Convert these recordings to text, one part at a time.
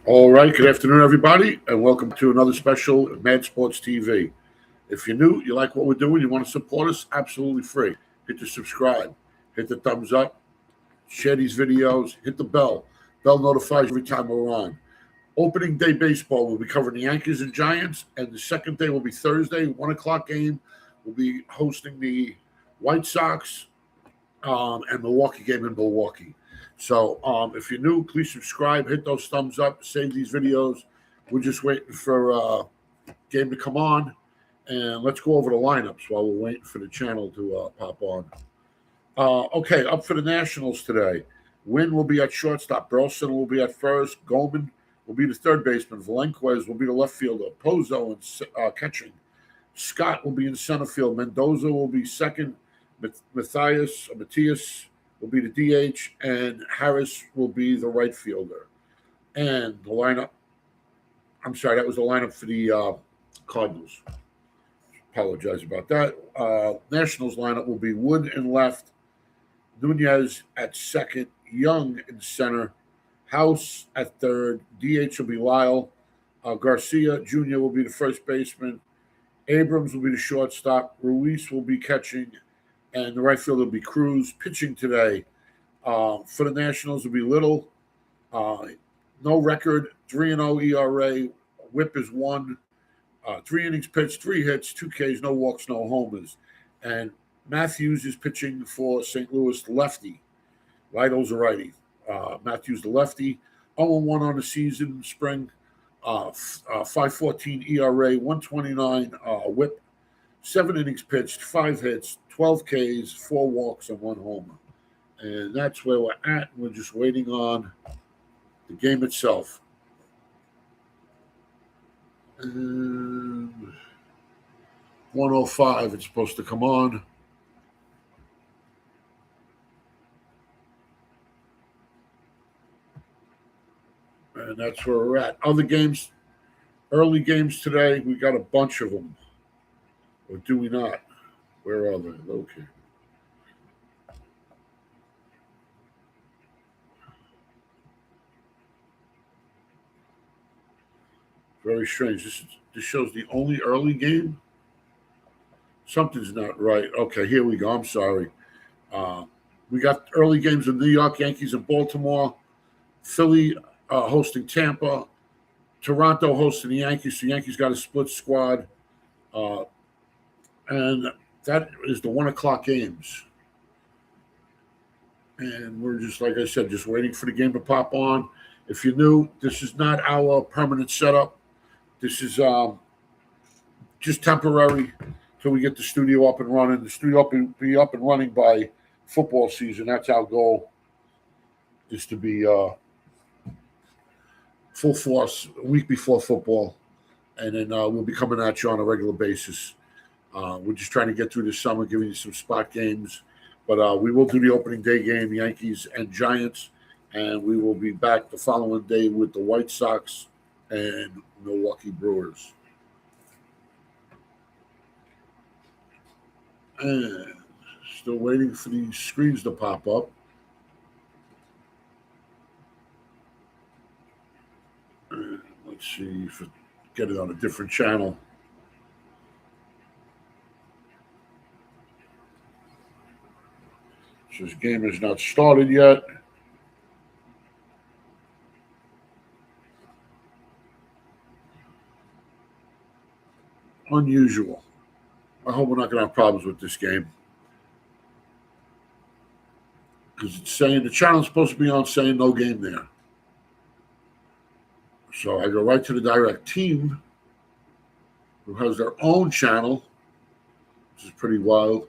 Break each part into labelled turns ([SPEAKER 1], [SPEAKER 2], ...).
[SPEAKER 1] All right, good afternoon, everybody, and welcome to another special Mad Sports TV. If you're new, you like what we're doing, you want to support us, absolutely free. Hit the subscribe, hit the thumbs up, share these videos, hit the bell. Bell notifies you every time we're on. Opening day baseball, we'll be covering the Yankees and Giants, and the second day will be Thursday, 1 o'clock game. We'll be hosting the White Sox and Milwaukee game in Milwaukee. So if you're new, please subscribe, hit those thumbs up, save these videos. We're just waiting for game to come on, and let's go over the lineups while we're waiting for the channel to pop on. Okay, up for the Nationals today. Wynn will be at shortstop. Burleson will be at first. Goldman will be the third baseman. Valenquez will be the left fielder. Pozo in catching. Scott will be in center field. Mendoza will be second. Matias will be the DH, and Harris will be the right fielder. And the lineup, I'm sorry, that was the lineup for the Cardinals. Apologize about that. Nationals lineup will be Wood in left, Nunez at second, Young in center, House at third, DH will be Lyle, Garcia Jr. will be the first baseman, Abrams will be the shortstop, Ruiz will be catching, and the right fielder will be Cruz. Pitching today for the Nationals will be Little. No record, 3-0 ERA. Whip is 1. 3 innings pitched, 3 hits, 2 Ks, no walks, no homers. And Matthews is pitching for St. Louis, lefty. Lidle's a righty. Matthews the lefty. 0-1 on the season, spring. 5.14 ERA, 129 whip. 7 innings pitched, 5 hits, 12 Ks, 4 walks, and 1 homer. And that's where we're at. We're just waiting on the game itself. 1:05, it's supposed to come on. And that's where we're at. Other games, early games today, we got a bunch of them. Or do we not? Where are they? Okay. Very strange. This shows the only early game. Something's not right. Okay, here we go. I'm sorry. We got early games of New York Yankees and Baltimore. Philly hosting Tampa. Toronto hosting the Yankees. The Yankees got a split squad. And that is the 1 o'clock games. And we're just, like I said, just waiting for the game to pop on. If you're new, this is not our permanent setup. This is just temporary till we get the studio up and running. The studio will be up and running by football season. That's our goal, is to be full force a week before football. And then we'll be coming at you on a regular basis. We're just trying to get through this summer, giving you some spot games. But we will do the opening day game, Yankees and Giants. And we will be back the following day with the White Sox and Milwaukee Brewers. And still waiting for these screens to pop up. And let's see if I get it on a different channel. So this game has not started yet. Unusual. I hope we're not going to have problems with this game. Because it's saying the channel's supposed to be on saying no game there. So I go right to the direct team, who has their own channel, which is pretty wild.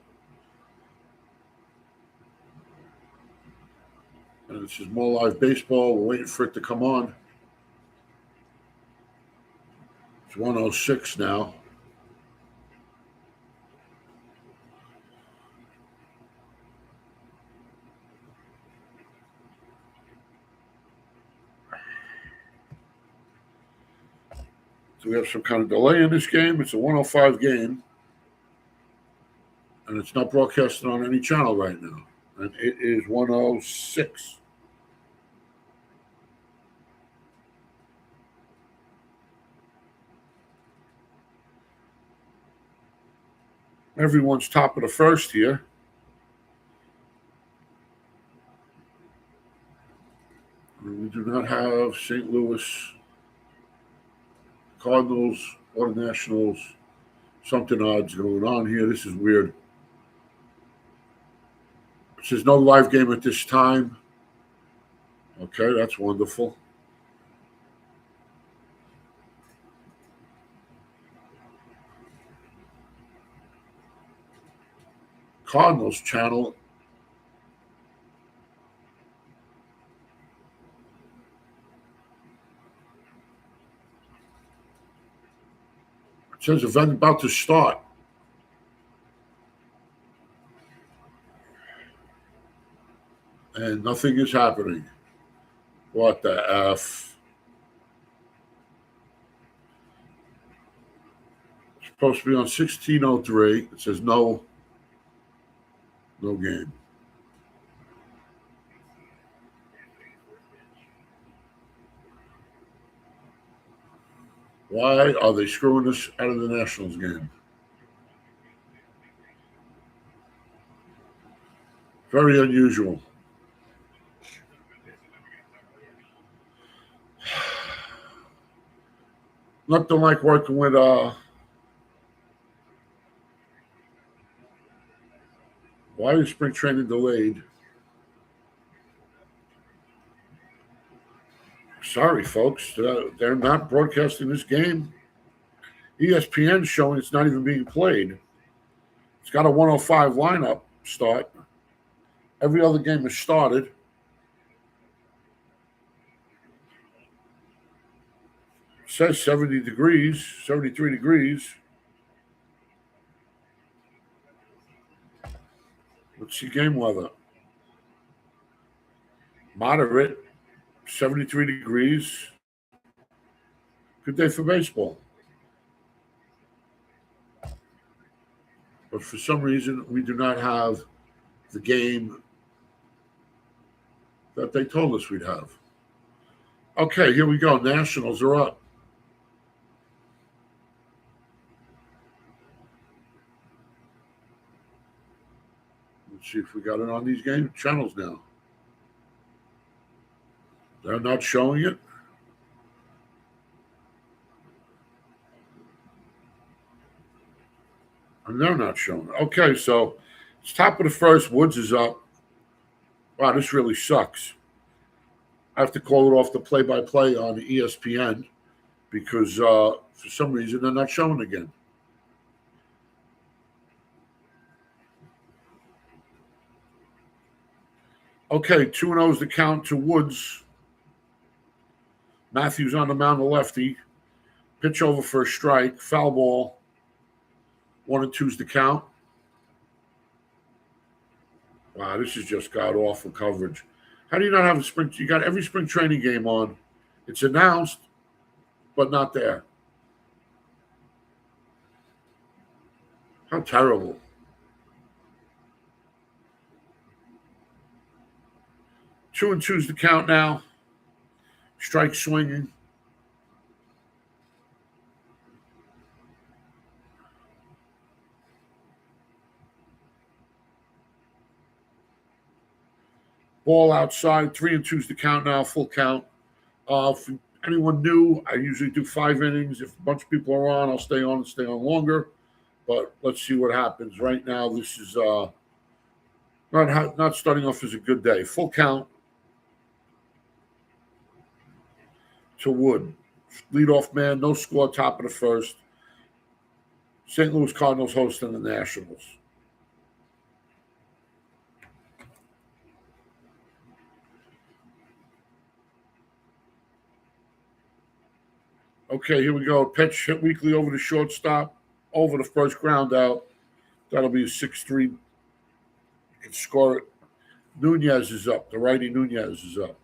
[SPEAKER 1] And this is More Live Baseball. We're waiting for it to come on. It's 1:06 now. So we have some kind of delay in this game. It's a 1:05 game. And it's not broadcasted on any channel right now. And it is 1:06. Everyone's top of the first here. We do not have St. Louis Cardinals or the Nationals. Something odd's going on here. This is weird. It says no live game at this time. Okay, that's wonderful. Cardinals channel. It says event about to start. And nothing is happening. What the F? It's supposed to be on 1603. It says no game. Why are they screwing us out of the Nationals game? Very unusual. Nothing like working with why is spring training delayed? Sorry, folks. They're not broadcasting this game. ESPN's showing it's not even being played. It's got a 105 lineup start. Every other game is started. It says 70 degrees, 73 degrees. Let's see game weather. Moderate, 73 degrees. Good day for baseball. But for some reason, we do not have the game that they told us we'd have. Okay, here we go. Nationals are up. Let's see if we got it on these game channels now. They're not showing it. And they're not showing it. Okay, so it's top of the first. Woods is up. Wow, this really sucks. I have to call it off the play-by-play on ESPN because for some reason they're not showing again. Okay, 2-0 is the count to Woods. Matthews on the mound, the lefty. Pitch over for a strike. Foul ball. 1-2 is the count. Wow, this is just god awful coverage. How do you not have a spring? You got every spring training game on. It's announced, but not there. How terrible. 2-2 is the count now. Strike swinging. Ball outside. 3-2 is the count now. Full count. For anyone new, I usually do 5 innings. If a bunch of people are on, I'll stay on and stay on longer. But let's see what happens. Right now, this is not starting off as a good day. Full count to Wood. Leadoff man, no score, top of the first. St. Louis Cardinals hosting the Nationals. Okay, here we go. Pitch hit weakly over the shortstop, over the first ground out. That'll be a 6-3. You can score it. Nunez is up. The righty Nunez is up.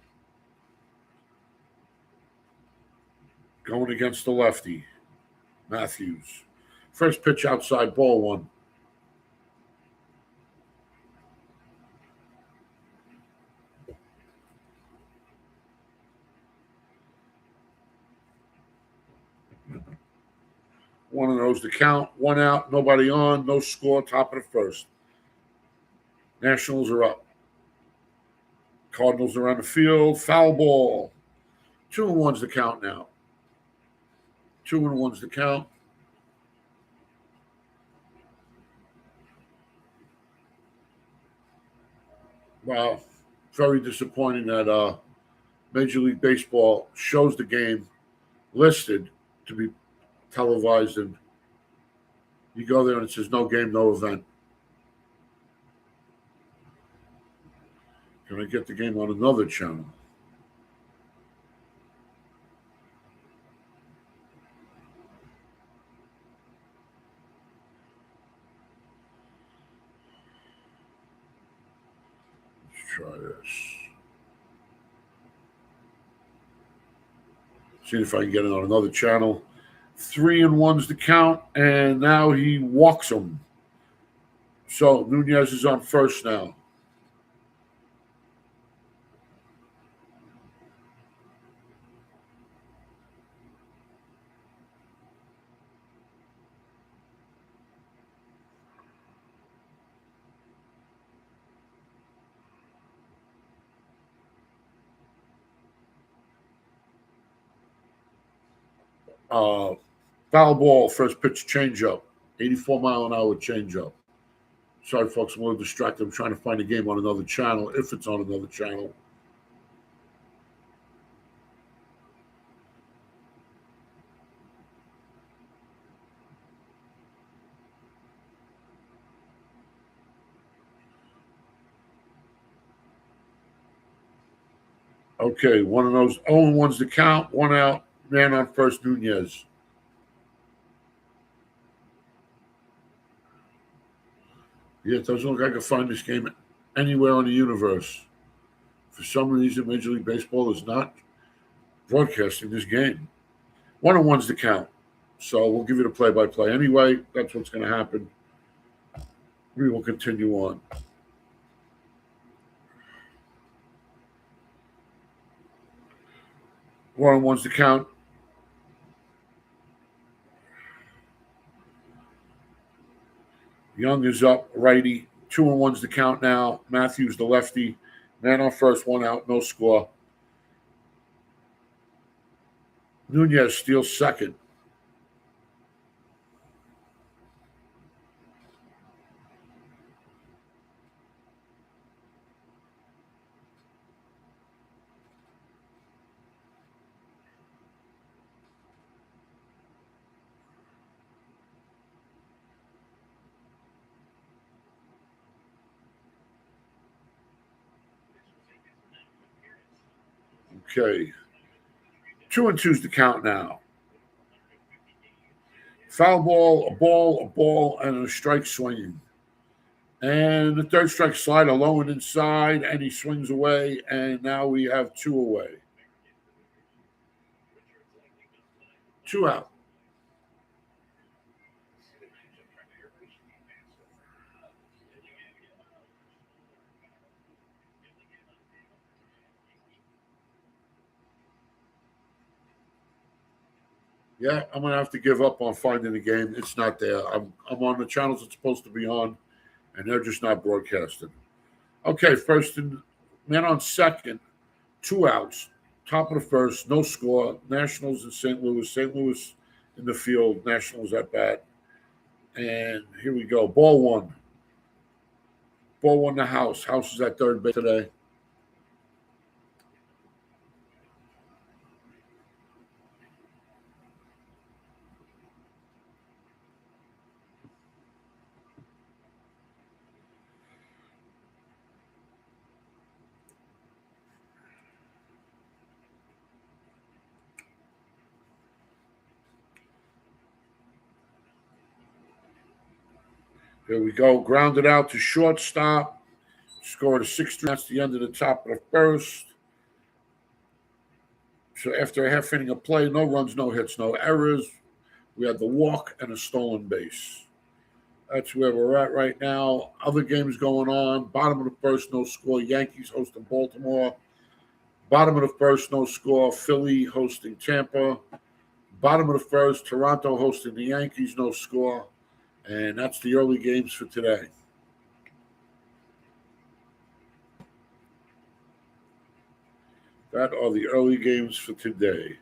[SPEAKER 1] Going against the lefty, Matthews. First pitch outside, ball 1. One of those to count. One out, nobody on, no score, top of the first. Nationals are up. Cardinals are on the field. Foul ball. 2-1's the count now. 2-1's the count. Wow. Very disappointing that Major League Baseball shows the game listed to be televised, and you go there and it says no game, no event. Can I get the game on another channel? Let's try this. See if I can get it on another channel. 3-1's the count, and now he walks him. So Nunez is on first now. Foul ball, first pitch changeup, 84-mile-an-hour changeup. Sorry, folks, I'm a little distracted. I'm trying to find a game on another channel, if it's on another channel. Okay, one of those 0-1's to count, one out, man on first, Nunez. Yeah, it doesn't look like I can find this game anywhere on the universe. For some reason, Major League Baseball is not broadcasting this game. 1-1's the count. So we'll give you the play-by-play. Anyway, that's what's going to happen. We will continue on. One-on-one's the count. Young is up, righty. 2-1's the count now. Matthews, the lefty. Man on first, one out, no score. Nunez steals second. Okay. 2-2's the count now. Foul ball, a ball, and a strike swinging. And the third strike slider low and inside, and he swings away, and now we have two away. Two out. Yeah, I'm gonna have to give up on finding the game. It's not there. I'm on the channels it's supposed to be on, and they're just not broadcasting. Okay, first and man on second, two outs, top of the first, no score. Nationals in St. Louis. St. Louis in the field. Nationals at bat. And here we go. Ball one. Ball one to House. House is at third base today. Here we go. Grounded out to shortstop. Scored a 6-3. That's the end of the top of the first. So after a half inning of play, no runs, no hits, no errors. We had the walk and a stolen base. That's where we're at right now. Other games going on. Bottom of the first, no score. Yankees hosting Baltimore. Bottom of the first, no score. Philly hosting Tampa. Bottom of the first, Toronto hosting the Yankees, no score. And that's the early games for today. That are the early games for today.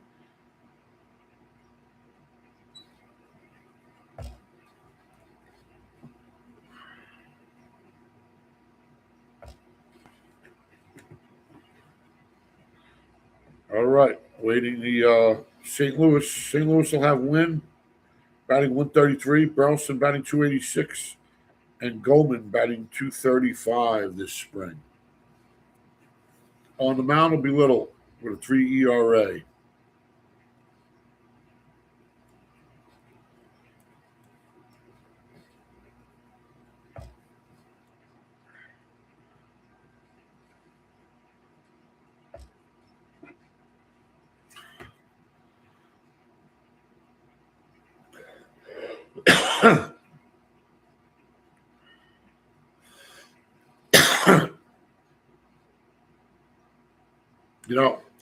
[SPEAKER 1] All right, waiting the St. Louis. St. Louis will have Wynn batting 133, Burleson batting 286, and Goldman batting 235 this spring. On the mound will be Little with a 3 ERA.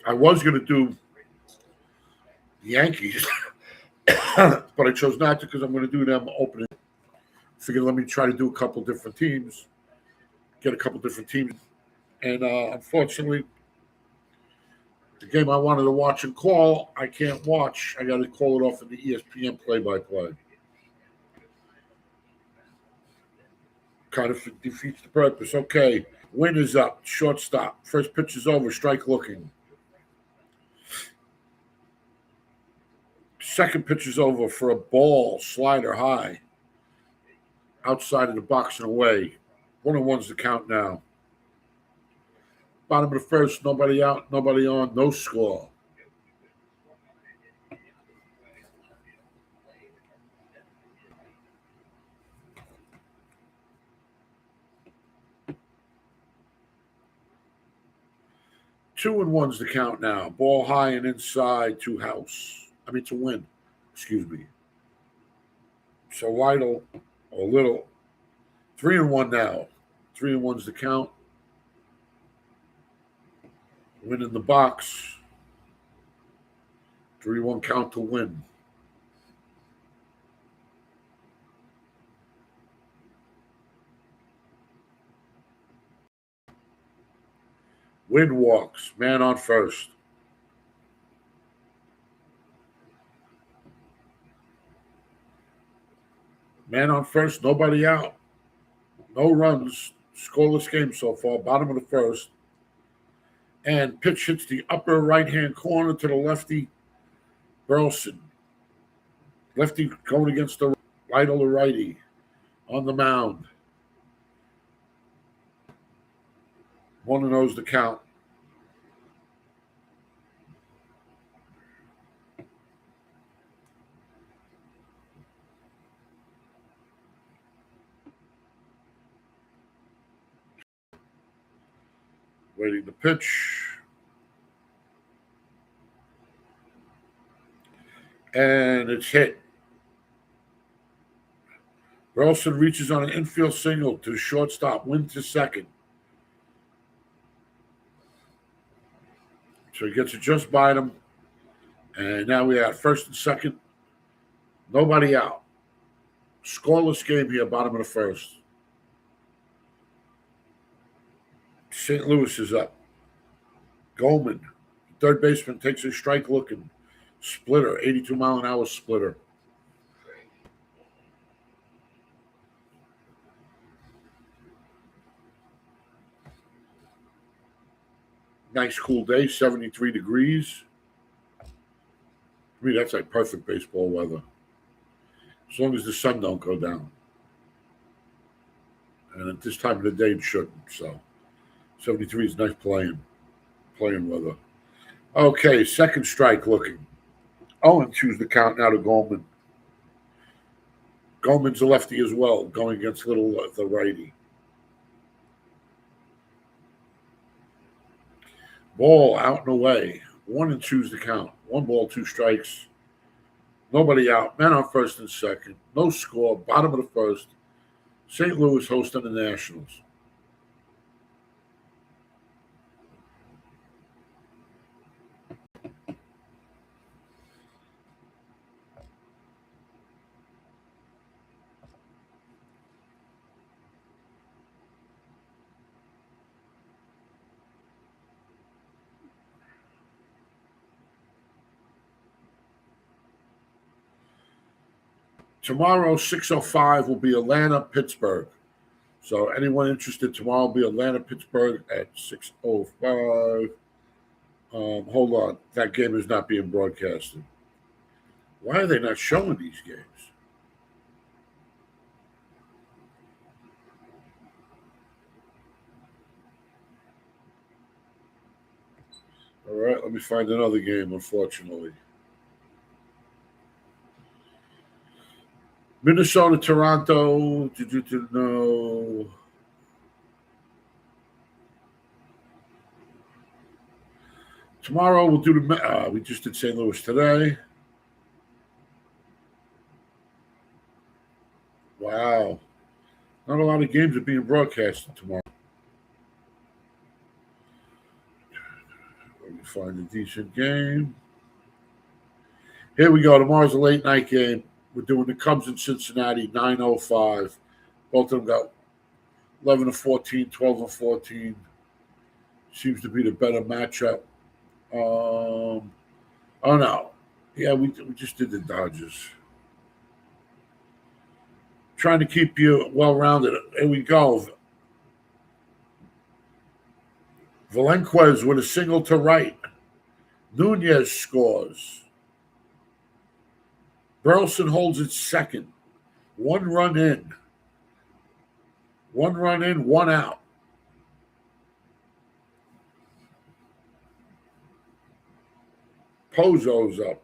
[SPEAKER 1] I was going to do the Yankees, but I chose not to because I'm going to do them opening. Figured let me try to do a couple different teams, get a couple different teams. And unfortunately, the game I wanted to watch and call, I can't watch. I got to call it off in the ESPN play-by-play. Kind of defeats the purpose. Okay, Win is up, shortstop. First pitch is over, strike looking. Second pitch is over for a ball, slider high, outside of the box and away. 1-1's the count now. Bottom of the first, nobody out, nobody on, no score. Two and one's the count now. Ball high and inside to Win. Excuse me. So Lytle or Little. 3-1 now. 3-1's the count. Win in the box. 3-1 count to Win. Win walks. Man on first. Man on first. Nobody out. No runs. Scoreless game so far. Bottom of the first. And pitch hits the upper right-hand corner to the lefty, Burleson. Lefty going against the Lytle or righty on the mound. 1-0's the count. Waiting the pitch. And it's hit. Burleson reaches on an infield single to shortstop, Win to second. So he gets it just by him. And now we have first and second. Nobody out. Scoreless game here, bottom of the first. St. Louis is up. Goldman, third baseman, takes a strike looking. Splitter, 82-mile-an-hour splitter. Nice cool day, 73 degrees. I mean, that's like perfect baseball weather. As long as the sun don't go down. And at this time of the day, it shouldn't. So 73 is nice playing weather. Okay, second strike looking. 0-2's the count now to Goldman. Goldman's a lefty as well, going against Little, the righty. Ball out and away. 1-2's the count. 1 ball, 2 strikes. Nobody out. Man on first and second. No score. Bottom of the first. St. Louis hosting the Nationals. Tomorrow, 6:05 will be Atlanta-Pittsburgh. So anyone interested, tomorrow will be Atlanta-Pittsburgh at 6:05. Hold on. That game is not being broadcasted. Why are they not showing these games? All right, let me find another game, unfortunately. Minnesota, Toronto. No. Tomorrow we'll do the. We just did St. Louis today. Wow, not a lot of games are being broadcasted tomorrow. Let me find a decent game. Here we go. Tomorrow's a late night game. We're doing the Cubs in Cincinnati, 9:05. Both of them got 11-14, 12-14. Seems to be the better matchup. Oh no, yeah, we just did the Dodgers. Trying to keep you well rounded. Here we go. Velenquez with a single to right. Nunez scores. Burleson holds it second. 1 run in. 1 run in, 1 out. Pozo's up.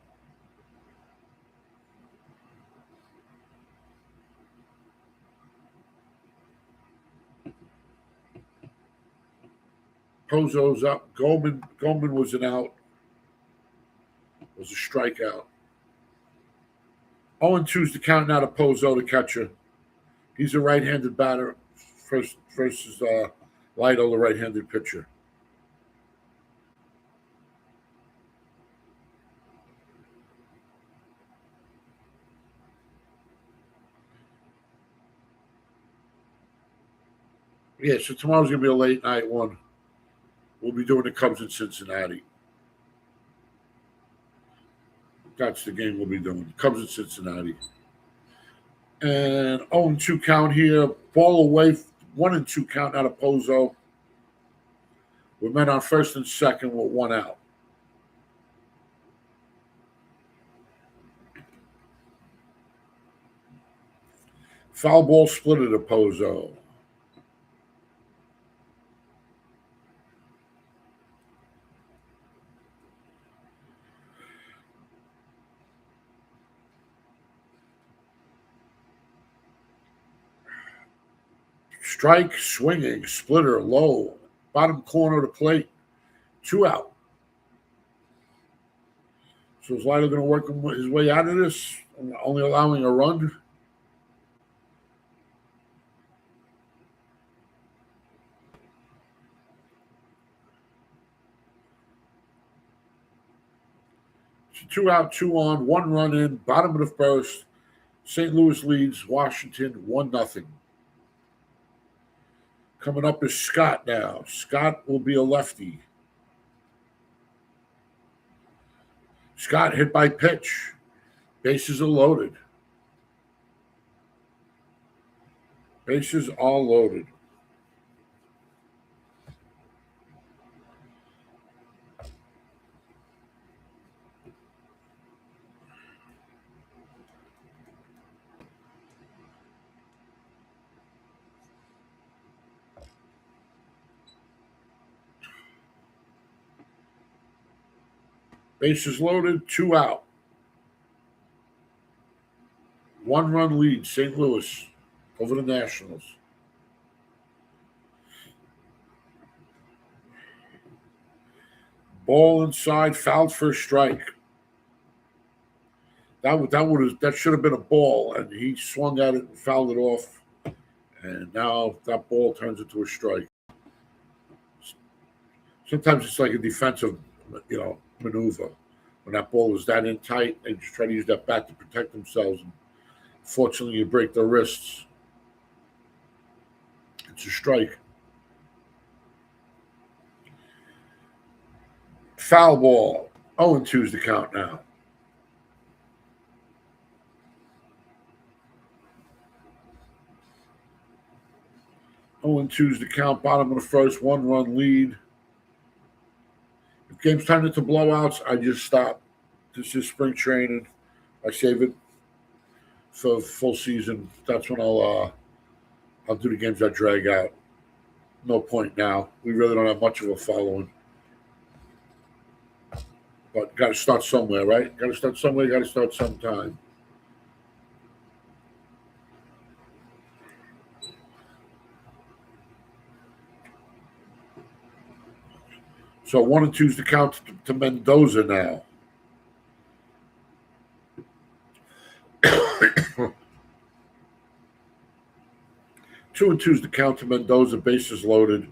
[SPEAKER 1] Pozo's up. Goldman was an out. Was a strikeout. 0-2's the count now to Pozo, the catcher. He's a right-handed batter versus Lido, the right-handed pitcher. Yeah, so tomorrow's going to be a late night one. We'll be doing the Cubs in Cincinnati. That's the game we'll be doing. Cubs in Cincinnati. And 0-2 count here. Ball away. 1-2 count out of Pozo. We're men on first and second with 1 out. Foul ball split to Pozo. Strike, swinging, splitter, low, bottom corner of the plate, 2 out. So is Lido going to work his way out of this, only allowing a run? So 2 out, 2 on, 1 run in, bottom of the first. St. Louis leads Washington 1-0. Coming up is Scott now. Scott will be a lefty. Scott hit by pitch. Bases are loaded. Bases are loaded. Bases loaded, 2 out. 1 run lead, St. Louis over the Nationals. Ball inside, fouled for a strike. That should have been a ball, and he swung at it and fouled it off. And now that ball turns into a strike. Sometimes it's like a defensive, maneuver. When that ball is that in tight, they just try to use that bat to protect themselves. And fortunately, you break their wrists. It's a strike. Foul ball. 0-2 is the count now. 0-2 is the count, bottom of the first, 1-run lead. If games turn into blowouts, I just stop. This is spring training. I save it for full season. That's when I'll do the games that drag out. No point now. We really don't have much of a following. But got to start somewhere, right? Got to start somewhere. Got to start sometime. So 1-2 is the count to Mendoza now. Two and 2 is the count to Mendoza. Bases loaded.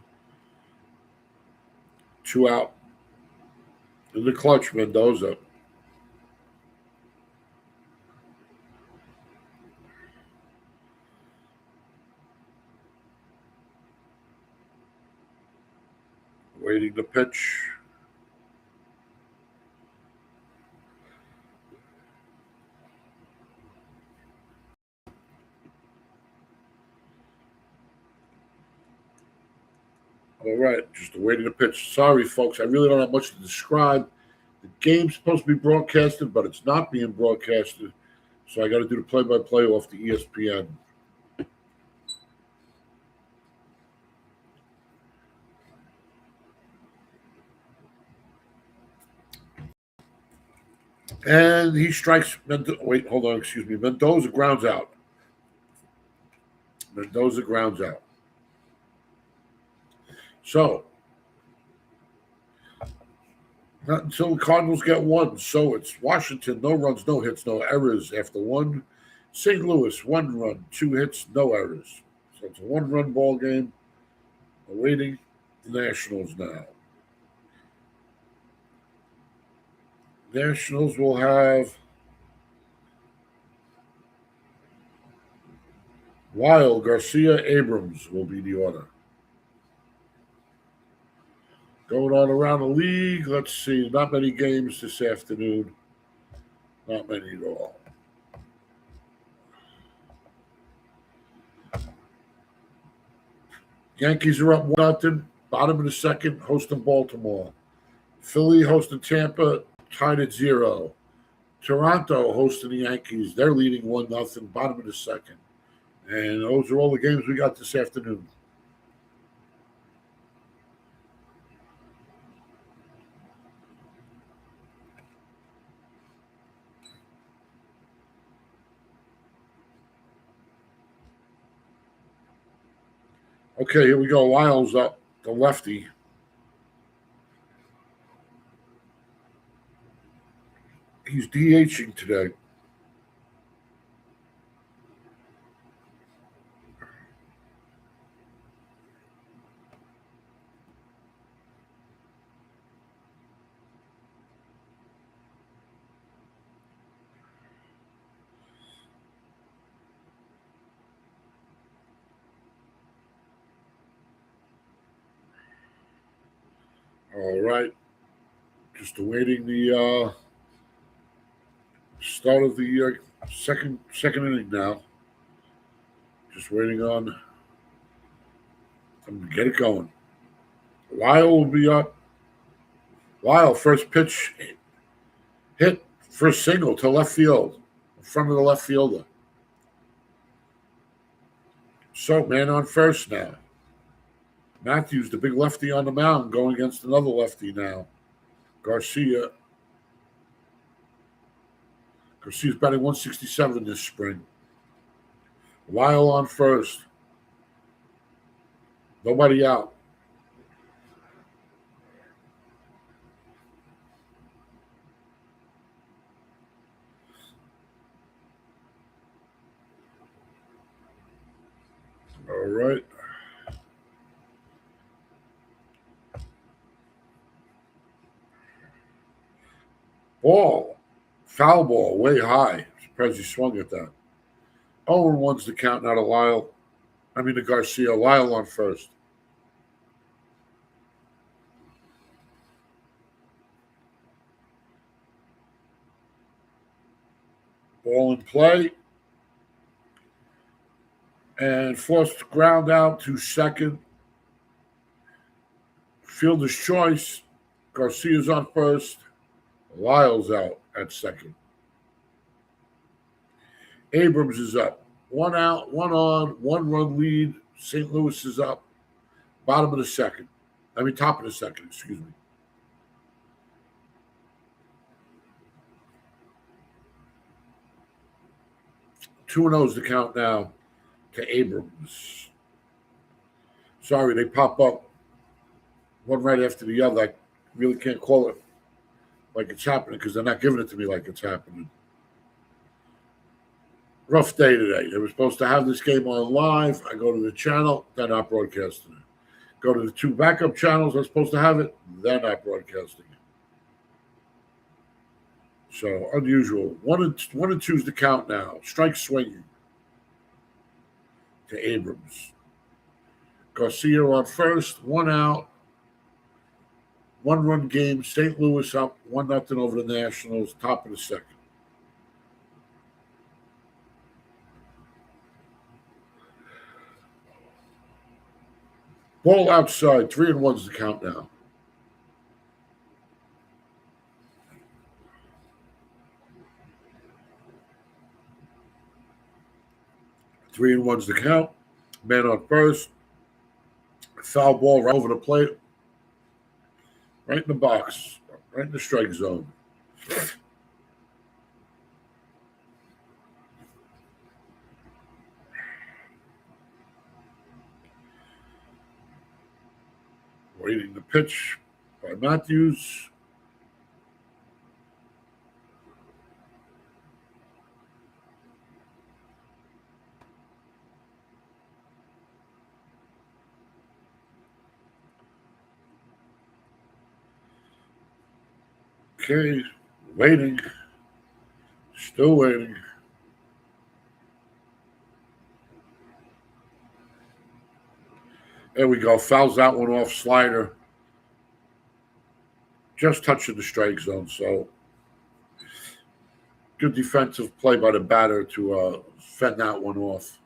[SPEAKER 1] 2 out. In the clutch, Mendoza. Waiting the pitch. All right, just awaiting the pitch. Sorry, folks, I really don't have much to describe. The game's supposed to be broadcasted, but it's not being broadcasted. So I got to do the play-by-play off the ESPN. And he strikes. Wait, hold on. Excuse me. Mendoza grounds out. Mendoza grounds out. So, not until the Cardinals get one. So it's Washington, no runs, no hits, no errors after one. St. Louis, 1 run, 2 hits, no errors. So it's a 1-run ball game. Awaiting the Nationals now. Nationals will have Wild, Garcia, Abrams will be the order. Going on around the league, let's see. Not many games this afternoon. Not many at all. Yankees are up 1-0. Bottom of the second, hosting Baltimore. Philly hosting Tampa, tied at 0. Toronto hosting the Yankees. They're leading 1-0. Bottom of the second. And those are all the games we got this afternoon. Okay, here we go. Lyle's up, the lefty. He's DHing today. All right. Just awaiting the start of the second inning now. Just waiting on them to get it going. Lyle will be up. Lyle, first pitch hit, first single to left field, in front of the left fielder. So, man on first now. Matthews, the big lefty on the mound, going against another lefty now. Garcia's batting 167 this spring. Lyle on first. Nobody out. All right. Ball. Foul ball, way high. Surprised he swung at that. 0-1's the count now to Lyle. I mean to Garcia. Lyle on first. Ball in play. And forced ground out to second. Fielder's choice. Garcia's on first. Lyle's out at second. Abrams is up. One out, one on, 1-run lead. St. Louis is up. Top of the second, excuse me. Two and 0 is the count now to Abrams. Sorry, they pop up one right after the other. I really can't call it like it's happening because they're not giving it to me like it's happening. Rough day today. They were supposed to have this game on live. I go to the channel, they're not broadcasting it. Go to the two backup channels I'm supposed to have it, they're not broadcasting it. So unusual. One and two's the count now. Strike swinging to Abrams. Garcia on first, one out. 1-run game. St. Louis up 1-0 over the Nationals. Top of the second. Ball outside. 3-1's the count now. Three and one's the count. Man on first. Foul ball right over the plate. Right in the box. Right in the strike zone. Waiting the pitch by Matthews. Okay, waiting. Still waiting. There we go. Fouls that one off, slider. Just touching the strike zone, so good defensive play by the batter to fend that one off.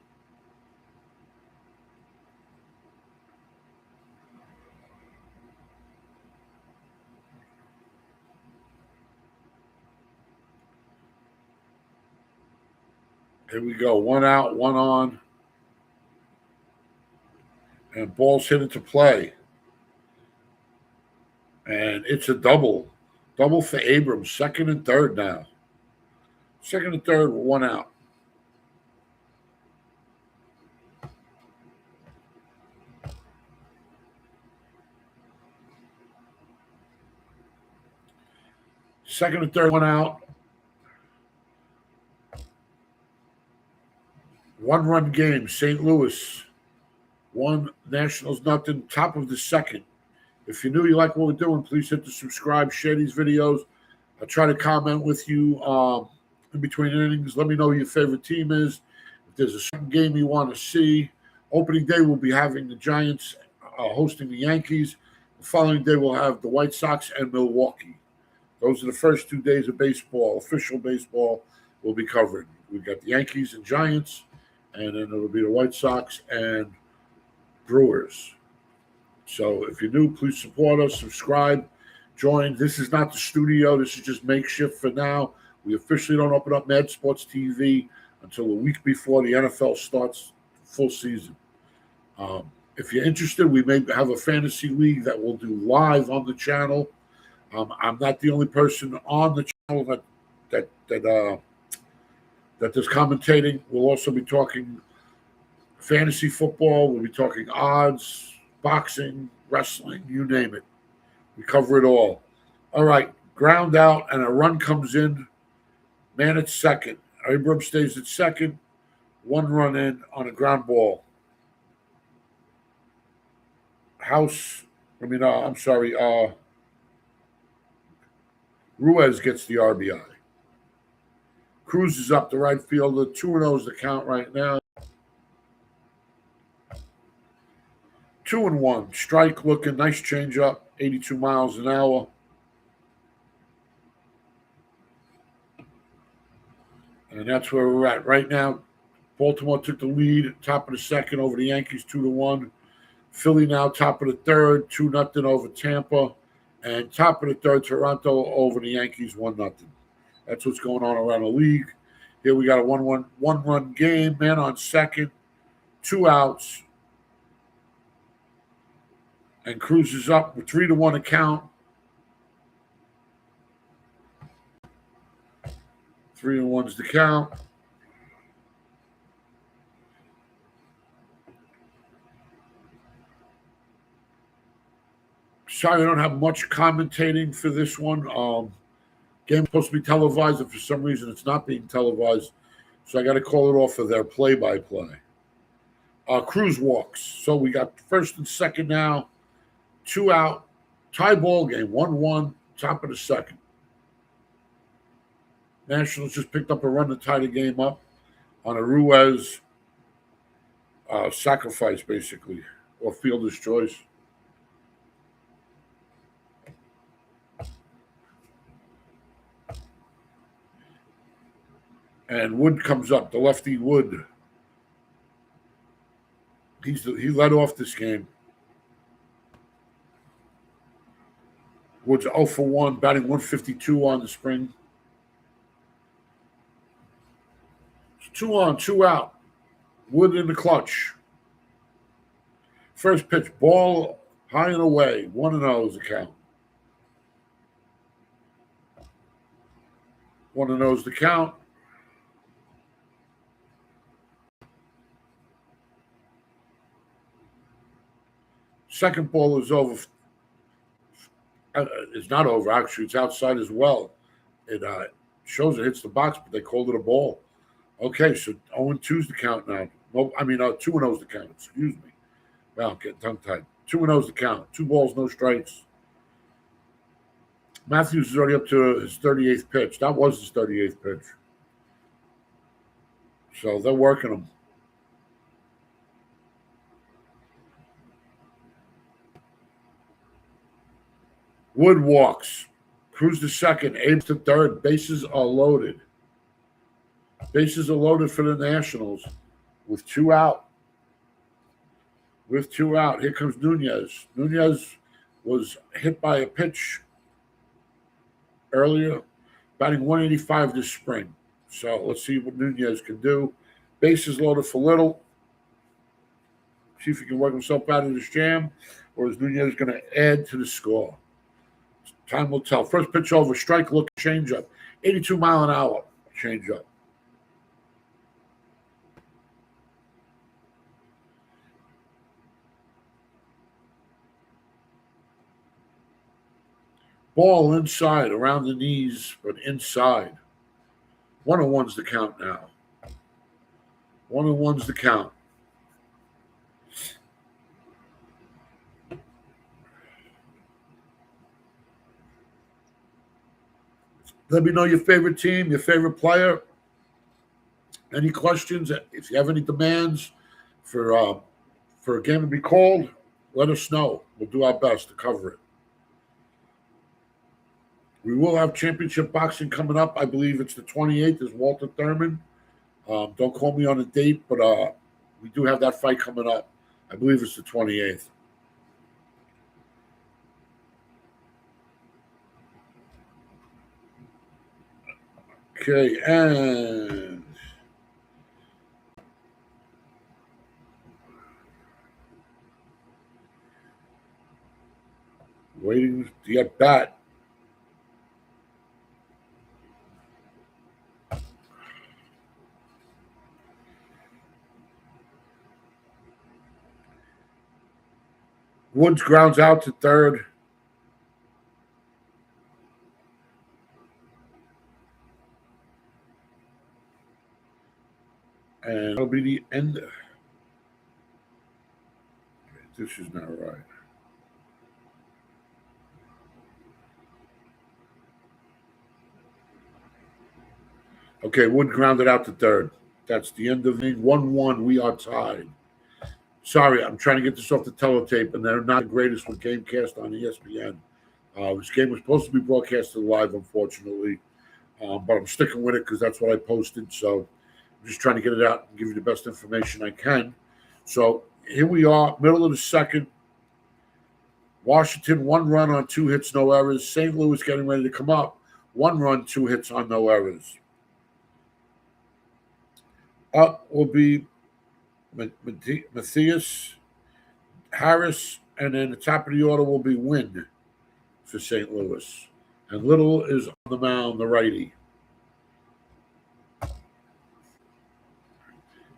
[SPEAKER 1] Here we go. One out, one on. And ball's hit into play. And it's a double. Double for Abrams. Second and third now. Second and third with one out. Second and third, one out. 1-run game. St. Louis 1, Nationals nothing. Top of the second. If you're new, you like what we're doing, please hit the subscribe, share these videos. I'll try to comment with you in between innings. Let me know who your favorite team is. If there's a certain game you want to see. Opening day, we'll be having the Giants hosting the Yankees. The following day, we'll have the White Sox and Milwaukee. Those are the first 2 days of baseball, official baseball, we'll be covering. We've got the Yankees and Giants, and then it'll be the White Sox and Brewers. So if you're new, please support us, subscribe, join. This is not the studio. This is just makeshift for now. We officially don't open up Mad Sports TV until a week before the NFL starts full season. If you're interested, we may have a fantasy league that we'll do live on the channel. I'm not the only person on the channel that is commentating. We'll also be talking fantasy football. We'll be talking odds, boxing, wrestling, you name it. We cover it all. All right, ground out and a run comes in. Man at second. Abrams stays at second. 1 run in on a ground ball. Ruiz gets the RBI. Cruz is up the right fielder. 2-0 is the count right now. 2-1. Strike looking. Nice change up. 82 miles an hour. And that's where we're at right now. Baltimore took the lead, top of the second over the Yankees, 2-1. Philly now top of the third, 2-0 over Tampa. And top of the third, Toronto over the Yankees, 1-0. That's what's going on around the league. Here we got a one-run game, man on second, 2 outs. And Cruz is up with 3-1 account. 3-1's the count. Sorry, I don't have much commentating for this one. Game's supposed to be televised, and for some reason it's not being televised, so I got to call it off for their play-by-play. Cruz walks. So we got first and second now, 2 out, tie ball game, 1-1, top of the second. Nationals just picked up a run to tie the game up on a Ruiz sacrifice, basically, or fielder's choice. And Wood comes up, the lefty Wood. He led off this game. Wood's 0 for 1, batting 152 on the spring. It's 2 on, 2 out. Wood in the clutch. First pitch, ball high and away. 1-0 is the count. 1-0 is the count. Second ball is over. It's not over, actually. It's outside as well. It shows it hits the box, but they called it a ball. Okay, so 0-2 is the count now. 2-0 is the count. Excuse me. Well, I'm getting tongue-tied. 2-0 is the count. 2 balls, no strikes. Matthews is already up to his 38th pitch. That was his 38th pitch. So they're working him. Wood walks. Cruz to second. Abe to third. Bases are loaded. Bases are loaded for the Nationals with 2 out. With 2 out. Here comes Nunez. Nunez was hit by a pitch earlier, batting 185 this spring. So let's see what Nunez can do. Bases loaded for Little. See if he can work himself out of this jam, or is Nunez going to add to the score? Time will tell. First pitch over, strike, look, changeup. 82 mile an hour changeup. Ball inside, around the knees, but inside. 1-1's the count now. 1-1's the count. Let me know your favorite team, your favorite player. Any questions? If you have any demands for a game to be called, let us know. We'll do our best to cover it. We will have championship boxing coming up. I believe it's the 28th. Is Walter Thurman. Don't call me on the date, but we do have that fight coming up. I believe it's the 28th. Okay, and waiting to get bat. Woods grounds out to third. And that'll be the end. This is not right. Okay, Wood grounded out to third. That's the end of the 1-1. We are tied. Sorry, I'm trying to get this off the teletape, and they're not the greatest with Gamecast on ESPN. This game was supposed to be broadcasted live, unfortunately, but I'm sticking with it because that's what I posted. So just trying to get it out and give you the best information I can. So here we are, middle of the second. Washington, 1 run on 2 hits, no errors. St. Louis getting ready to come up. 1 run, 2 hits on no errors. Up will be Matthias, Harris, and then the top of the order will be Wynn for St. Louis. And Little is on the mound, the righty.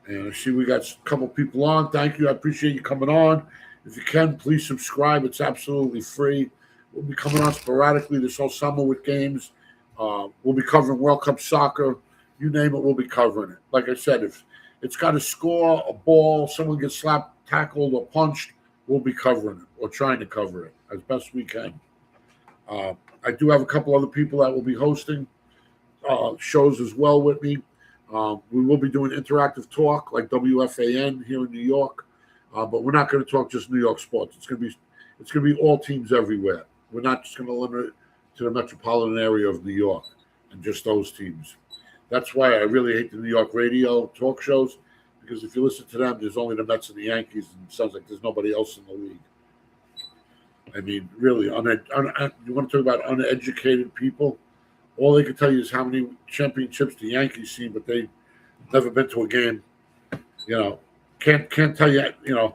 [SPEAKER 1] And I see we got a couple people on. Thank you. I appreciate you coming on. If you can, please subscribe. It's absolutely free. We'll be coming on sporadically this whole summer with games. We'll be covering World Cup soccer. You name it, we'll be covering it. Like I said, if it's got a score, a ball, someone gets slapped, tackled, or punched, we'll be covering it or trying to cover it as best we can. I do have a couple other people that will be hosting shows as well with me. We will be doing interactive talk like WFAN here in New York, but we're not going to talk just New York sports. It's going to be all teams everywhere. We're not just going to limit it to the metropolitan area of New York and just those teams. That's why I really hate the New York radio talk shows, because if you listen to them, there's only the Mets and the Yankees, and it sounds like there's nobody else in the league. I mean, really, you want to talk about uneducated people? All they can tell you is how many championships the Yankees seen, but they've never been to a game. Can't tell you.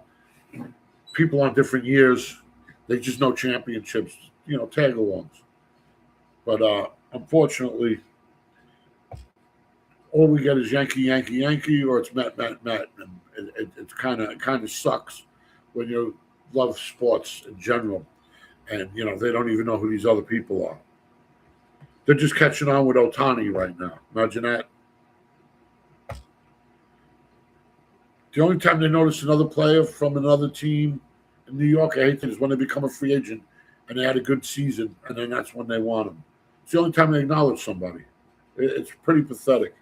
[SPEAKER 1] People on different years, they just know championships. Tag alongs. But unfortunately, all we get is Yankee, Yankee, Yankee, or it's Met, Met, Met, and it kind of sucks when you love sports in general, and they don't even know who these other people are. They're just catching on with Ohtani right now. Imagine that. The only time they notice another player from another team in New York, I hate it, is when they become a free agent and they had a good season, and then that's when they want them. It's the only time they acknowledge somebody. It's pretty pathetic.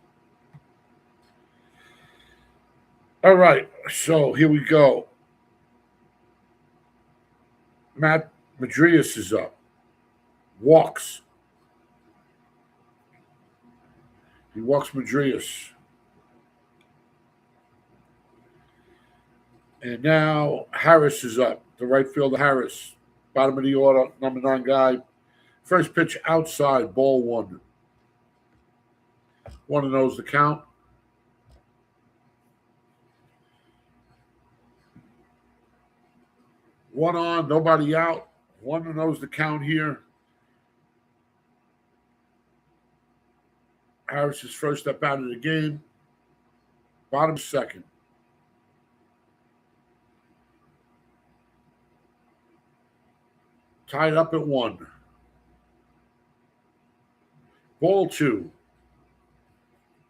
[SPEAKER 1] All right, so here we go. Matt Madrias is up. Walks. He walks Madrias. And now Harris is up. The right fielder Harris. Bottom of the order, number 9 guy. First pitch outside, ball 1. 1-0 the count. One on, nobody out. 1-0 the count here. Harris's first step out of the game. Bottom second. Tied up at 1. Ball 2.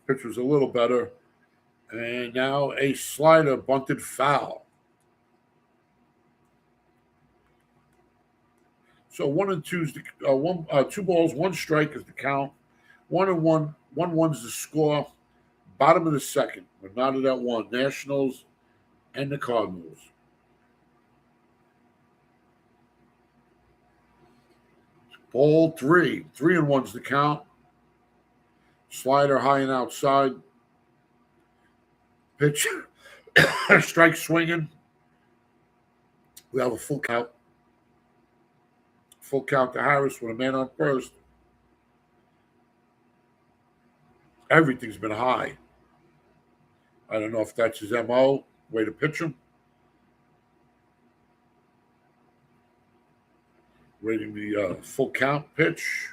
[SPEAKER 1] Pitch was a little better. And now a slider bunted foul. So 1-2's 2 balls, 1 strike is the count. 1-1, 1-1's the score. Bottom of the second. We're knotted at 1. Nationals and the Cardinals. Ball 3. 3-1's the count. Slider high and outside. Pitch. Strike swinging. We have a full count. Full count to Harris with a man on first. Everything's been high. I don't know if that's his MO, way to pitch him. Rating the full count pitch.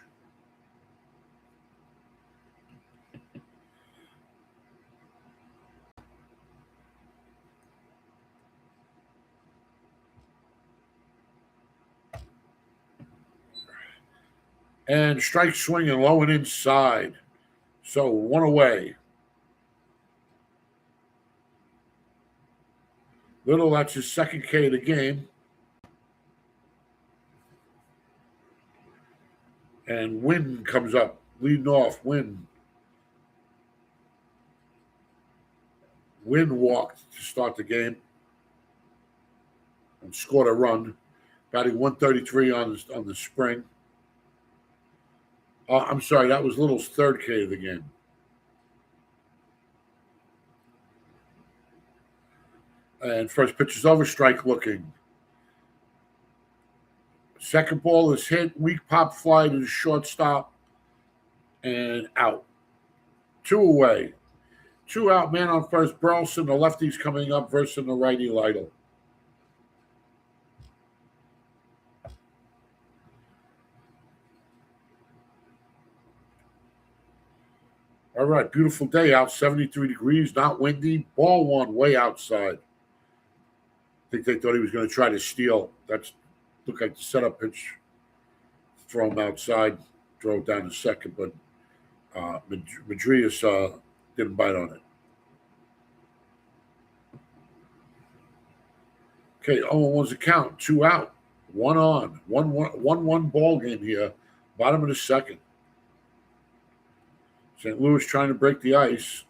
[SPEAKER 1] And strike swinging low and inside. So 1 away. Little, that's his second K of the game. And Wynn comes up, leading off. Wynn walked to start the game and scored a run, batting 133 on the spring. I'm sorry, that was Little's third K of the game. And first pitch is over, strike looking. Second ball is hit, weak pop fly to the shortstop, and out. 2 away. 2 out, man on first. Burleson, the lefty's coming up versus the righty Lytle. All right, beautiful day out, 73 degrees, not windy. Ball 1 way outside. I think they thought he was going to try to steal. That's looked like the setup pitch. Throw him outside, throw it down to second, but Madrias didn't bite on it. Okay, 0-1's the count. 2 out, 1 on. 1-1 ball game here. Bottom of the second. St. Louis trying to break the ice.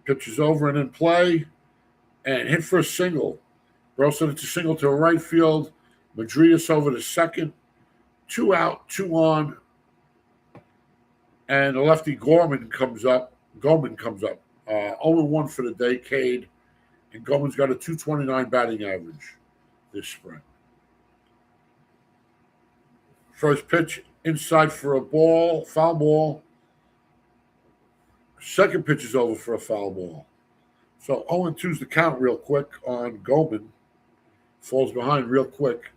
[SPEAKER 1] Pitch is over and in play, and hit for a single. Burleson hits a single to right field. Madrias over to second. 2 out, 2 on. And the lefty Gorman comes up. 0-1 for the day, Cade. And Gorman's got a .229 batting average this spring. First pitch inside for a ball, foul ball. Second pitch is over for a foul ball. So 0-2's the count real quick on Gorman. Falls behind real quick.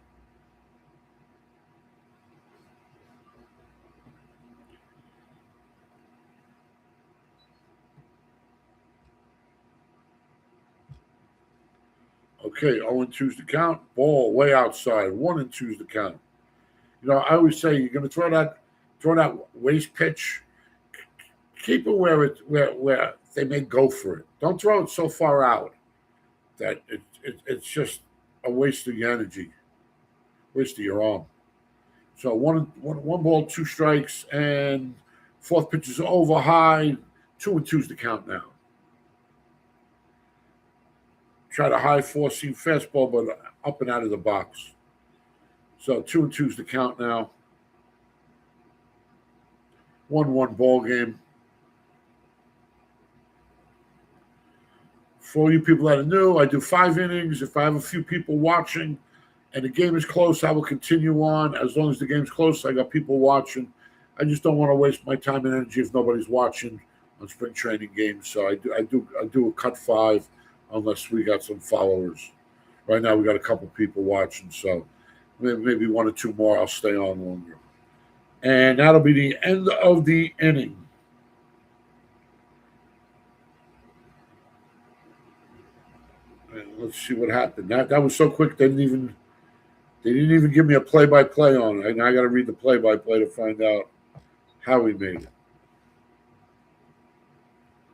[SPEAKER 1] Okay, 0-2's the count. Ball way outside. 1-2's the count. You know, I always say you're going to throw that waste pitch. Keep it where they may go for it. Don't throw it so far out that it's just a waste of your energy, waste of your arm. So one ball, 2 strikes, and fourth pitch is over high. 2-2's the count now. Try to high 4-seam fastball, but up and out of the box. So 2-2's the count now. 1-1 ball game. For all you people that are new, I do 5 innings. If I have a few people watching and the game is close, I will continue on. As long as the game's close, I got people watching. I just don't want to waste my time and energy if nobody's watching on spring training games. So I do a cut 5 unless we got some followers. Right now we got a couple people watching, so maybe 1 or 2 more. I'll stay on longer. And that'll be the end of the inning. And let's see what happened. That was so quick. They didn't even give me a play-by-play on it. And I got to read the play-by-play to find out how he made it,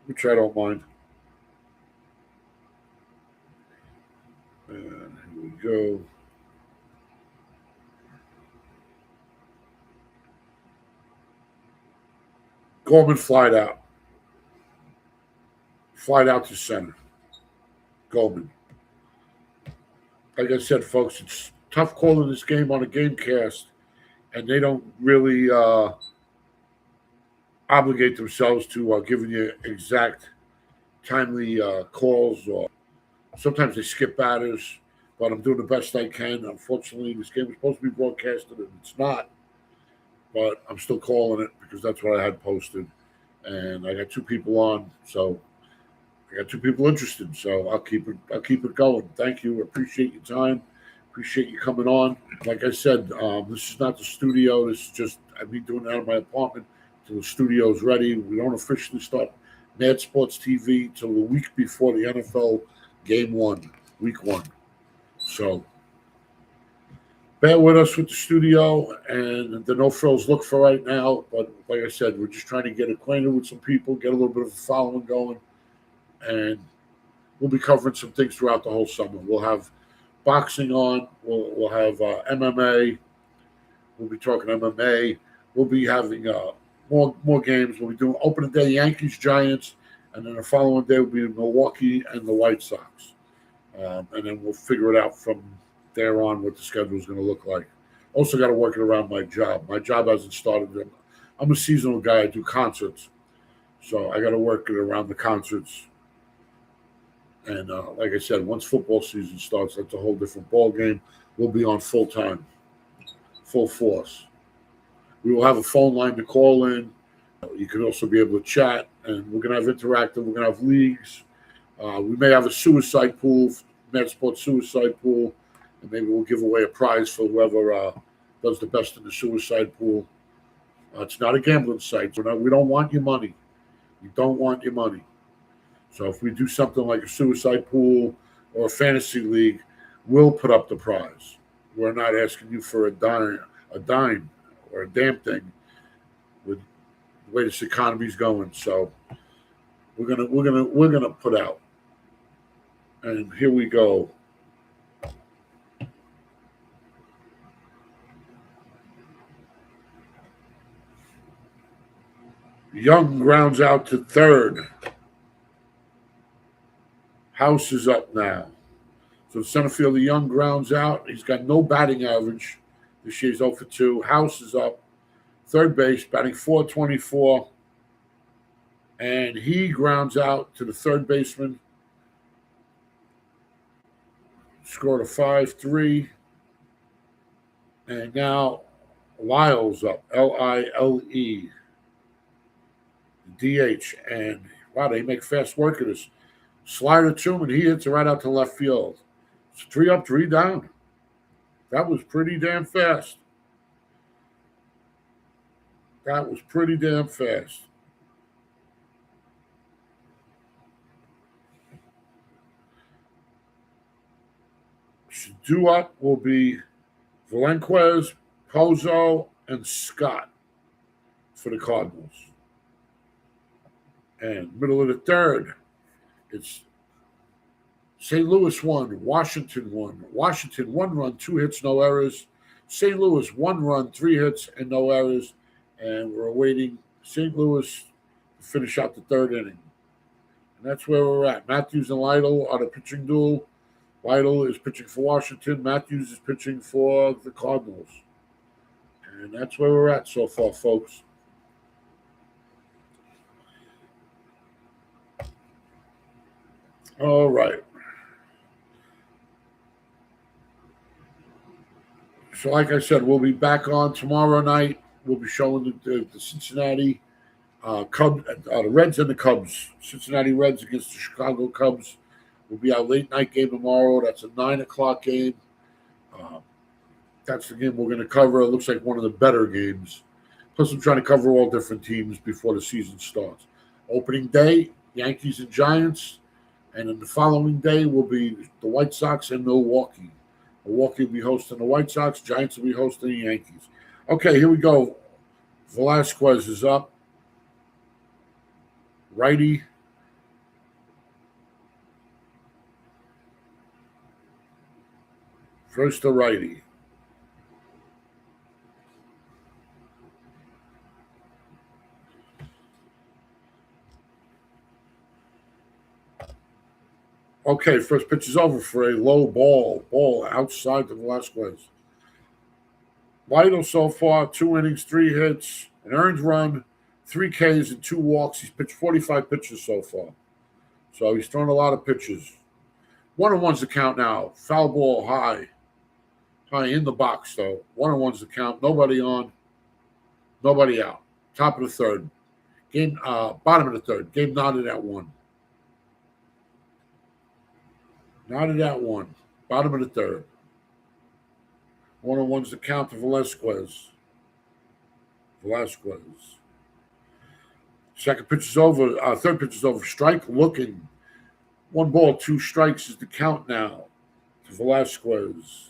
[SPEAKER 1] which I don't mind. And here we go. Gorman flied out. Flied out to center. Gorman. Like I said, folks, it's tough calling this game on a Gamecast, and they don't really obligate themselves to giving you exact, timely calls, or sometimes they skip batters, but I'm doing the best I can. Unfortunately, this game is supposed to be broadcasted, and it's not, but I'm still calling it because that's what I had posted, and I got 2 people on, so I got 2 people interested, so I'll keep it going. Thank you. Appreciate your time. Appreciate you coming on. Like I said, this is not the studio. This is just me doing it out of my apartment till the studio's ready. We don't officially start Mad Sports TV till the week before the NFL Game 1, Week 1. So bear with us with the studio and the no frills look for right now. But like I said, we're just trying to get acquainted with some people, get a little bit of a following going. And we'll be covering some things throughout the whole summer. We'll have boxing on. We'll have MMA. We'll be talking MMA. We'll be having more games. We'll be doing opening day Yankees, Giants, and then the following day will be Milwaukee and the White Sox. and then we'll figure it out from there on what the schedule is going to look like. Also, got to work it around my job. My job hasn't started. I'm a seasonal guy. I do concerts, so I got to work it around the concerts. And like I said, once football season starts, that's a whole different ball game. We'll be on full time, full force. We will have a phone line to call in. You can also be able to chat, and we're going to have interactive. We're going to have leagues. We may have a suicide pool, Mad Sports suicide pool, and maybe we'll give away a prize for whoever does the best in the suicide pool. It's not a gambling site. So we don't want your money. We don't want your money. So if we do something like a suicide pool or a fantasy league, we'll put up the prize. We're not asking you for a dime or a damn thing with the way this economy's going. So we're gonna put out. And here we go. Young grounds out to third. House is up now. So center fielder Young grounds out. He's got no batting average. This year's 0 for 2. House is up. Third base, batting .424. And he grounds out to the third baseman. Scored a 5-3. And now Lyle's up. Lile. DH. And wow, they make fast work of this. Slider to him, and he hits it right out to left field. It's 3 up, 3 down. That was pretty damn fast. Due up will be Valenquez, Pozo, and Scott for the Cardinals. And middle of the third, it's St. Louis 1, Washington 1. Washington 1 run, 2 hits, no errors. St. Louis 1 run, 3 hits, and no errors. And we're awaiting St. Louis to finish out the third inning. And that's where we're at. Matthews and Lytle are the pitching duel. Lytle is pitching for Washington. Matthews is pitching for the Cardinals. And that's where we're at so far, folks. All right. So, like I said, we'll be back on tomorrow night. We'll be showing the Cincinnati Cubs, the Reds and the Cubs. Cincinnati Reds against the Chicago Cubs will be our late night game tomorrow. That's a 9:00 game. That's the game we're going to cover. It looks like one of the better games. Plus, I'm trying to cover all different teams before the season starts. Opening day, Yankees and Giants. And then the following day will be the White Sox and Milwaukee. Milwaukee will be hosting the White Sox. Giants will be hosting the Yankees. Okay, here we go. Velasquez is up. Righty. First the righty. Okay, first pitch is over for a low ball outside to Velasquez. Lytle so far, 2 innings, 3 hits, an earned run, 3 Ks, and 2 walks. He's pitched 45 pitches so far. So he's thrown a lot of pitches. 1-1's the count now. Foul ball high in the box, though. 1-1's the count. Nobody on, nobody out. Top of the third. Game, bottom of the third. Game knotted at 1. Knotted at 1. Bottom of the third. 1-1's the count to Velasquez. Second pitch is over. Third pitch is over. Strike looking. 1 ball, 2 strikes is the count now to Velasquez.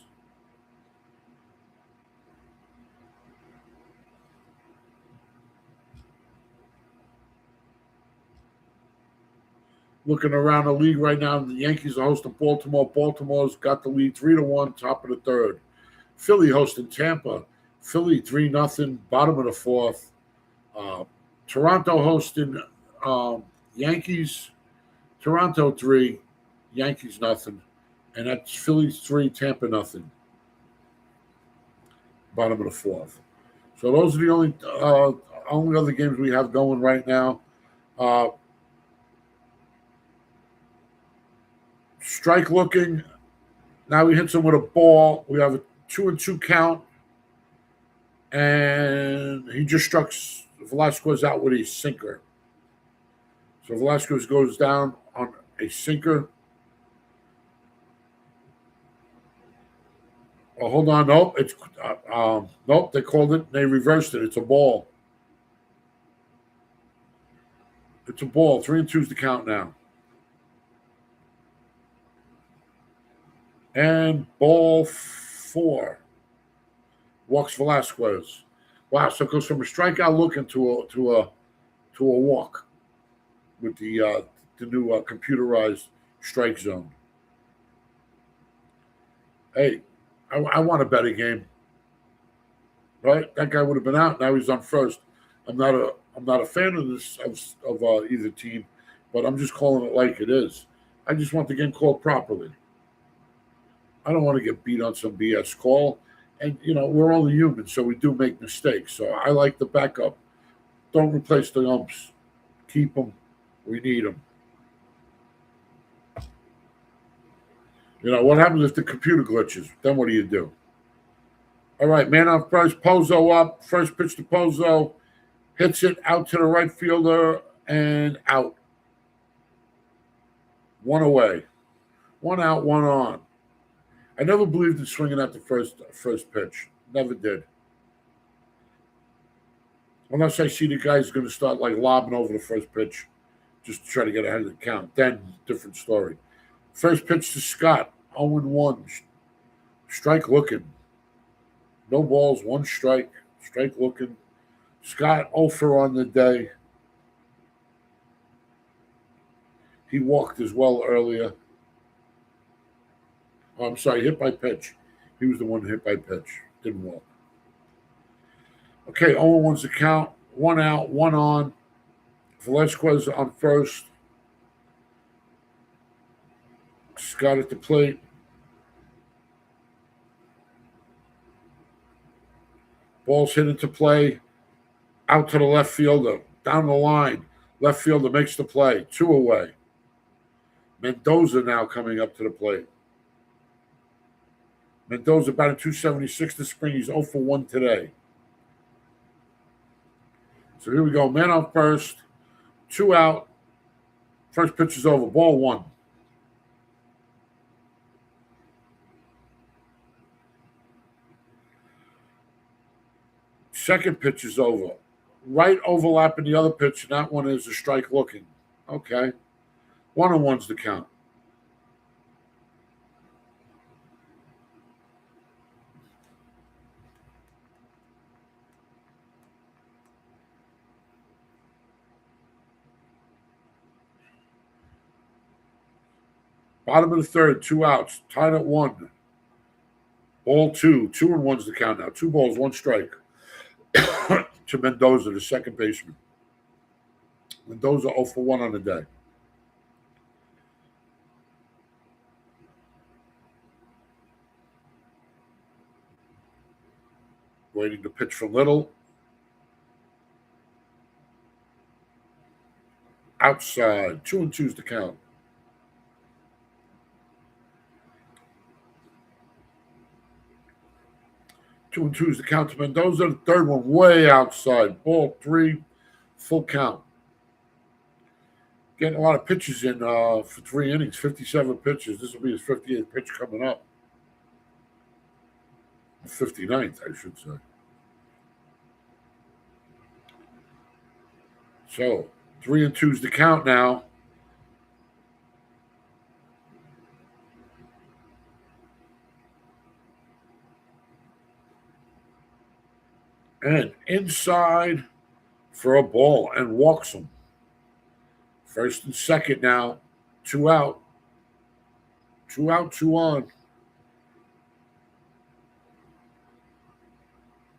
[SPEAKER 1] Looking around the league right now, the Yankees are hosting Baltimore. Baltimore's got the lead 3-1, top of the third. Philly hosting Tampa. Philly 3-0, bottom of the fourth. Toronto hosting Yankees. Toronto 3, Yankees nothing. And that's Phillies 3, Tampa nothing. Bottom of the fourth. So those are the only other games we have going right now. Strike looking. Now he hits him with a ball. We have a 2-2 count. And he just struck Velasquez out with a sinker. So Velasquez goes down on a sinker. Oh, hold on. Nope. It's nope. They called it. They reversed it. It's a ball. It's a ball. 3-2 is the count now. And ball 4. Walks Velasquez. Wow. So it goes from a strikeout looking to a walk with the new computerized strike zone. Hey, I want a better game. Right? That guy would have been out. Now he's on first. I'm not a fan of this of either team, but I'm just calling it like it is. I just want the game called properly. I don't want to get beat on some BS call. And we're only human, so we do make mistakes. So I like the backup. Don't replace the umps. Keep them. We need them. What happens if the computer glitches? Then what do you do? All right, man on first, Pozo up. First pitch to Pozo. Hits it out to the right fielder and out. One away. One out, one on. I never believed in swinging at the first pitch. Never did. Unless I see the guy's going to start like lobbing over the first pitch just to try to get ahead of the count. Then, different story. First pitch to Scott. 0-1. Strike looking. No balls, 1 strike. Strike looking. Scott 0 for on the day. He walked as well earlier. Oh, I'm sorry, hit by pitch. He was the one hit by pitch. Didn't walk. Okay, 0-1's the count. 1 out, 1 on. Velasquez on first. Scott at the plate. Ball's hit into play. Out to the left fielder. Down the line. Left fielder makes the play. 2 away. Mendoza now coming up to the plate. Mendoza batting .276 this spring. He's 0 for 1 today. So here we go. Man on first. 2 out. First pitch is over. Ball 1. Second pitch is over. Right overlapping the other pitch, and that one is a strike looking. Okay. 1-1's the count. Bottom of the third, 2 outs. Tied at 1. Ball 2. 2-1's the count now. 2 balls, 1 strike. To Mendoza, the second baseman. Mendoza 0 for 1 on the day. Waiting to pitch for Little. Outside. 2-2's the count. Two and 2's the count to Mendoza. The third one way outside. Ball 3. Full count. Getting a lot of pitches in for 3 innings. 57 pitches. This will be his 58th pitch coming up. 59th, I should say. So 3-2's the count now. And inside for a ball and walks him. First and second now. 2 out. 2 out, 2 on.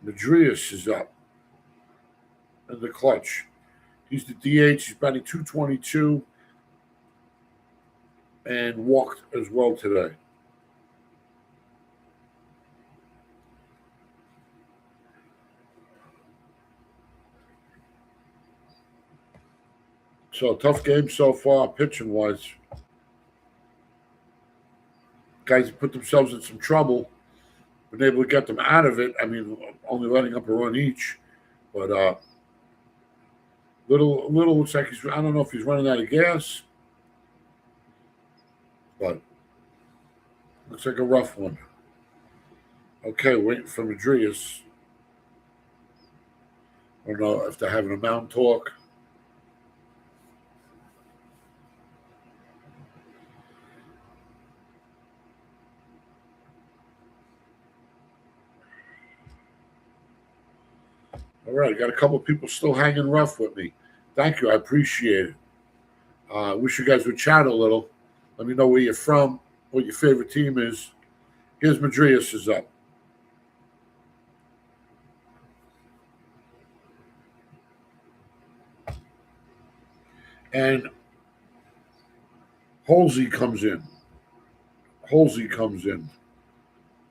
[SPEAKER 1] Madrias is up in the clutch. He's the DH. He's batting .222 and walked as well today. So tough game so far, pitching wise. Guys have put themselves in some trouble. Been able to get them out of it. I mean, only letting up a run each, but little looks like he's. I don't know if he's running out of gas, but looks like a rough one. Okay, waiting for Madrias. I don't know if they're having a mound talk. All right, got a couple of people still hanging rough with me. Thank you, I appreciate it. Wish you guys would chat a little. Let me know where you're from, what your favorite team is. Here's Madrias is up. And Halsey comes in.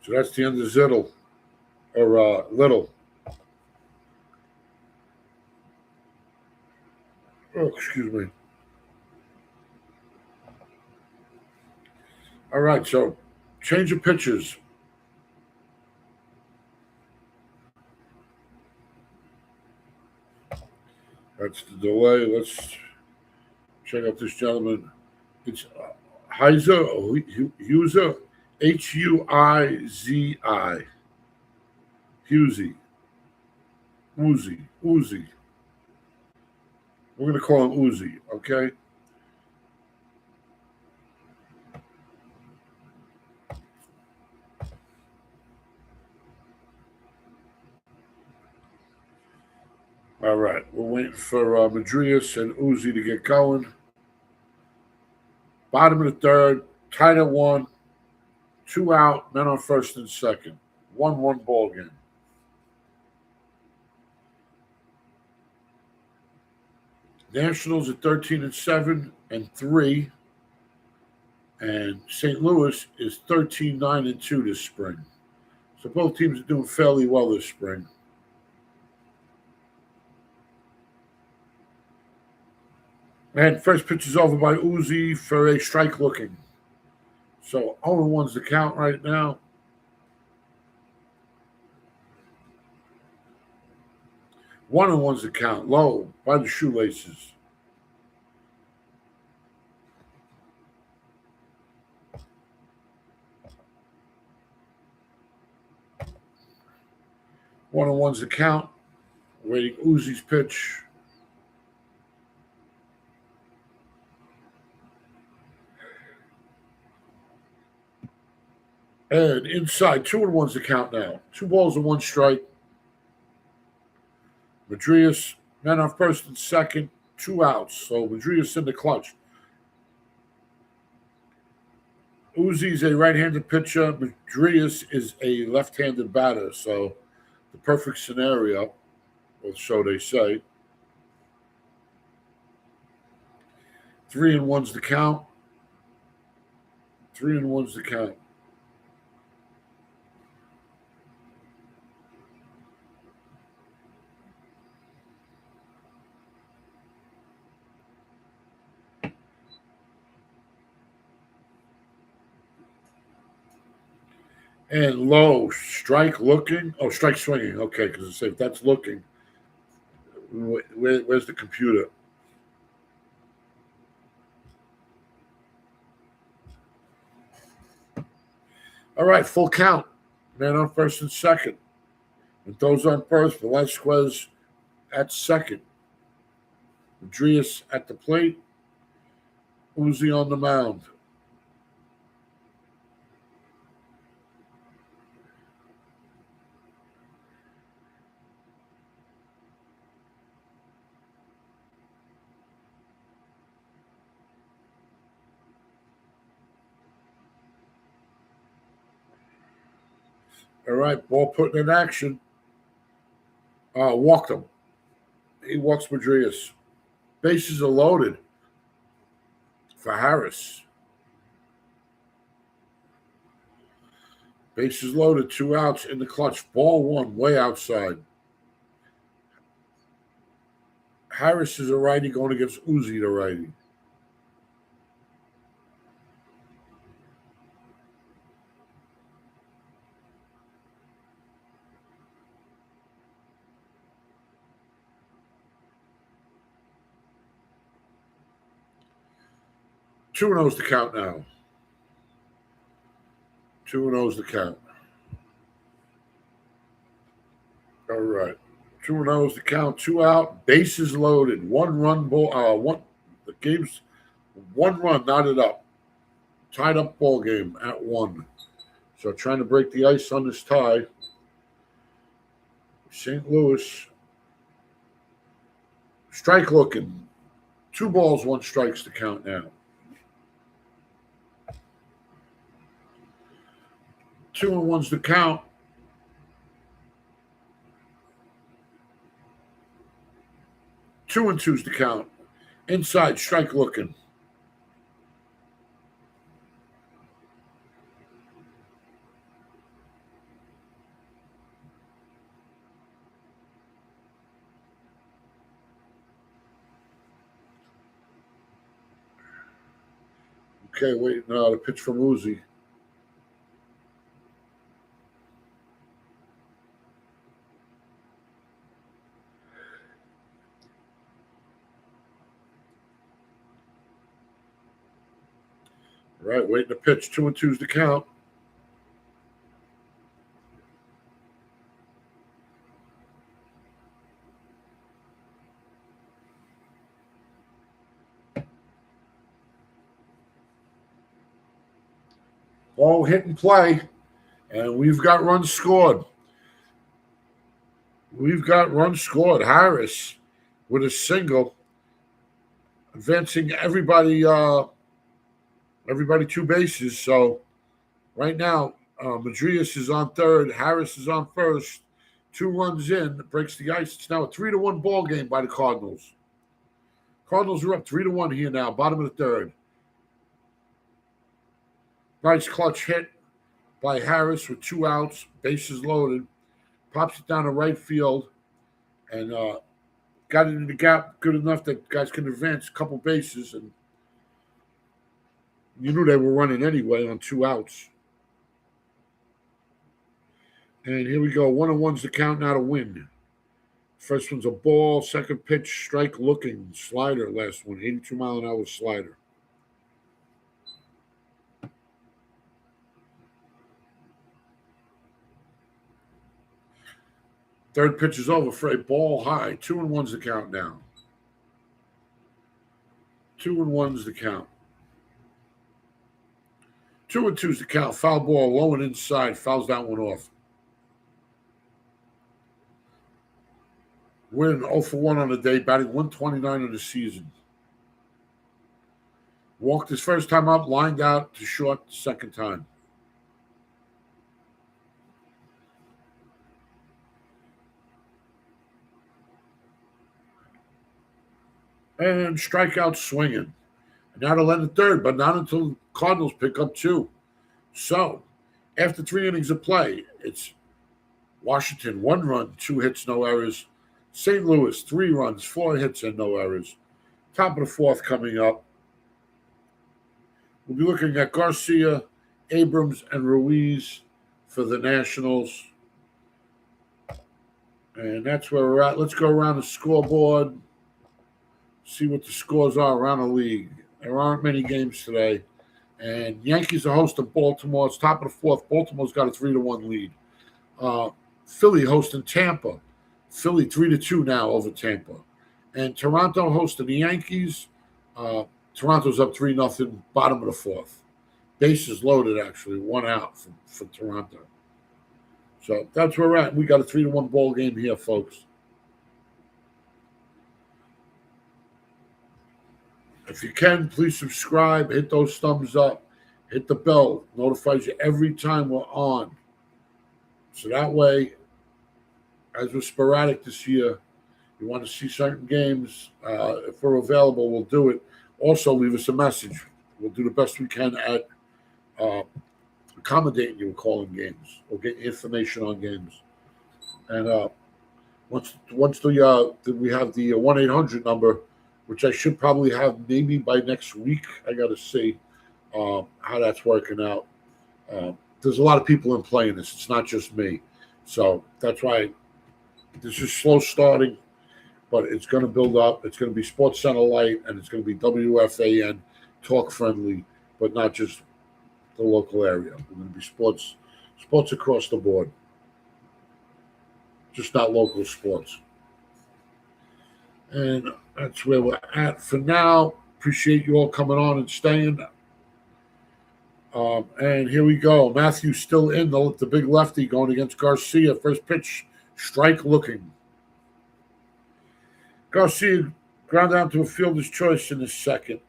[SPEAKER 1] So that's the end of Zittle, or Little. Oh, excuse me. All right, so change of pitches. That's the delay. Let's check out this gentleman. It's Huizer, Huizi. Husey. Uzi. We're going to call him Uzi, okay? All right, we're waiting for Madrias and Uzi to get going. Bottom of the third, tied at 1, 2 out, men on first and second. 1-1 ball game. Nationals at 13-7 and 3, and St. Louis is 13-9-2 this spring. So both teams are doing fairly well this spring. And first pitch is over by Uzi for a strike looking. So 0-1's the count right now. One and one's the count. Low by the shoelaces. One and one's the count. Waiting Uzi's pitch. And inside, 2-1's the count now. 2 balls and 1 strike. Madrias, men off first and second, 2 outs. So Madrias in the clutch. Uzi's a right-handed pitcher. Madrias is a left-handed batter. So the perfect scenario, or so they say. 3-1's the count. 3-1's the count. And low, strike looking. Oh, strike swinging. Okay, because if that's looking, where's the computer? All right, full count. Man on first and second. And those on first, Velasquez at second. Madrias at the plate. Uzi on the mound. All right, ball put in action. Walked him. He walks Madrias. Bases are loaded for Harris. Bases loaded, 2 outs in the clutch. Ball 1, way outside. Harris is a righty going against Uzi, the righty. Two and O's the count now. 2-0's the count. All right. 2-0's the count. 2 out. Bases loaded. 1 run ball. The game's 1 run knotted up. Tied up ball game at 1. So trying to break the ice on this tie. St. Louis. Strike looking. 2 balls, 1 strike's the count now. 2-1's the count. 2-2's the count. Inside, strike looking. Okay, wait, no, the pitch from Uzi. Right, waiting to pitch. 2-2's the count. Ball hit and play, and we've got runs scored. Harris with a single, advancing everybody 2 bases. So right now, Madrias is on third. Harris is on first. 2 runs in, breaks the ice. It's now a 3-1 ball game by the Cardinals. Cardinals are up 3-1 here now, bottom of the third. Nice clutch hit by Harris with 2 outs, bases loaded. Pops it down to right field and got it in the gap good enough that guys can advance a couple bases. And you knew they were running anyway on 2 outs. And here we go. 1-1's the count now to win. First one's a ball. Second pitch, strike looking. Slider, last one. 82-mile-an-hour slider. Third pitch is over for a ball high. 2-1's the count now. 2-1's the count. 2-2's the count. Foul ball low and inside. Fouls that one off. Win 0-for-1 on the day, batting 129 of the season. Walked his first time up, lined out to short the second time. And strikeout swinging. And now to land the third, but not until Cardinals pick up 2. So, after 3 innings of play, it's Washington 1 run, 2 hits, no errors. St. Louis 3 runs, 4 hits, and no errors. Top of the 4th coming up. We'll be looking at Garcia, Abrams, and Ruiz for the Nationals. And that's where we're at. Let's go around the scoreboard, see what the scores are around the league. There aren't many games today. And Yankees are hosting Baltimore. It's top of the 4th. Baltimore's got a 3-1 lead. Philly hosting Tampa. Philly 3-2 now over Tampa. And Toronto hosting the Yankees. Toronto's up 3-0, bottom of the 4th. Bases loaded, actually. 1 out for Toronto. So that's where we're at. We got a 3-1 ball game here, folks. If you can, please subscribe, hit those thumbs up, hit the bell. Notifies you every time we're on. So that way, as we're sporadic this year, you want to see certain games, if we're available, we'll do it. Also, leave us a message. We'll do the best we can at accommodating you calling games or getting information on games. And Once we have the 1-800 number, which I should probably have maybe by next week. I got to see how that's working out. There's a lot of people in playing this. It's not just me, so that's why this is slow starting, but it's going to build up. It's going to be Sports Center Light, and it's going to be WFAN talk friendly, but not just the local area. We're going to be sports across the board, just not local sports. And that's where we're at for now. Appreciate you all coming on and staying. And here we go. Matthews still in the big lefty going against Garcia. First pitch, strike looking. Garcia ground down to a fielder's choice in the second.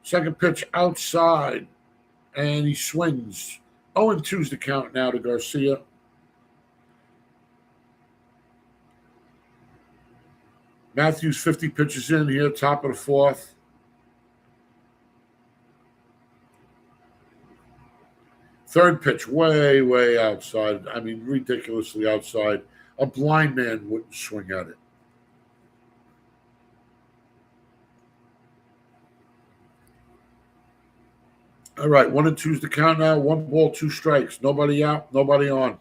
[SPEAKER 1] Second pitch outside, and he swings. 0-2's the count now to Garcia. Matthews 50 pitches in here, top of the fourth. Third pitch, way, way outside. I mean, ridiculously outside. A blind man wouldn't swing at it. All right, 1-2's the count now. 1 ball, 2 strikes. Nobody out, nobody on.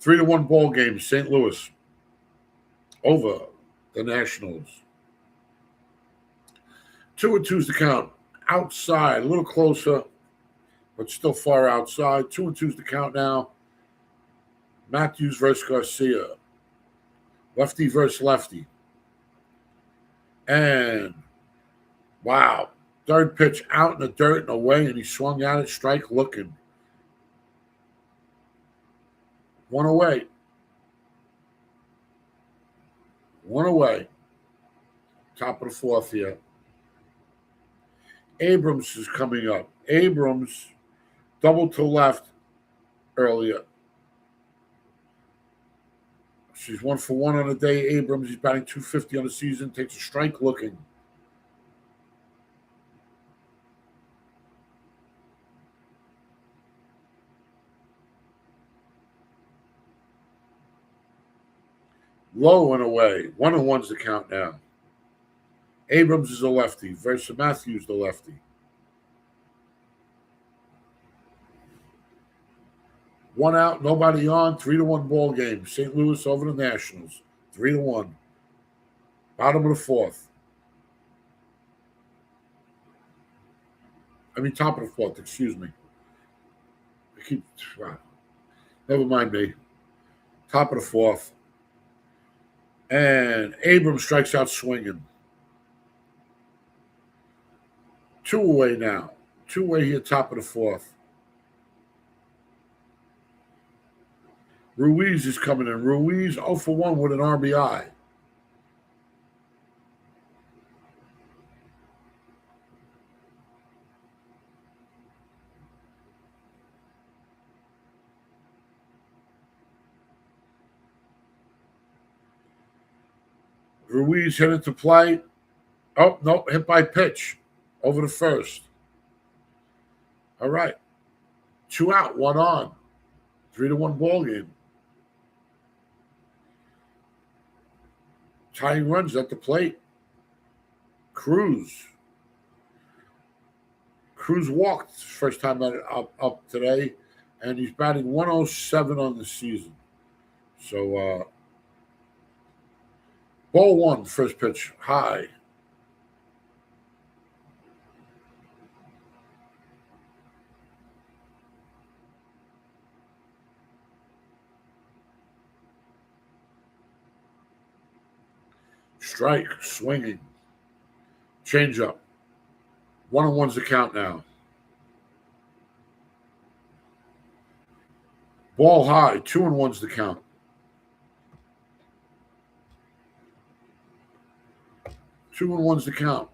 [SPEAKER 1] 3-1 ball game, St. Louis. Over the Nationals. 2-2's the count. Outside, a little closer, but still far outside. 2-2's the count now. Matthews versus Garcia. Lefty versus lefty. And, wow. Third pitch out in the dirt and away, and he swung at it, strike looking. 1 away. 1 away. Top of the fourth here. Abrams is coming up. Abrams doubled to left earlier. She's 1 for 1 on the day. Abrams, he's batting .250 on the season, takes a strike looking. Low and away. 1-1's the count now. Abrams is a lefty versus Matthews, the lefty. 1 out, nobody on. 3-1 ball game. St. Louis over the Nationals. 3-1. Bottom of the fourth. Top of the fourth. Excuse me. Never mind me. Top of the fourth. And Abrams strikes out swinging. 2 away now. 2 away here, top of the fourth. Ruiz is coming in. Ruiz 0 for 1 with an RBI. Ruiz hit it to play. Oh, no, hit by pitch. Over the first. All right. 2 out, 1 on. 3-1 ball game. Tying runs at the plate. Cruz walked first time up today, and he's batting 107 on the season. So, ball 1, first pitch, high. Strike, swinging. Change up. 1-1's the count now. Ball high, 2-1's the count. 2-1's the count.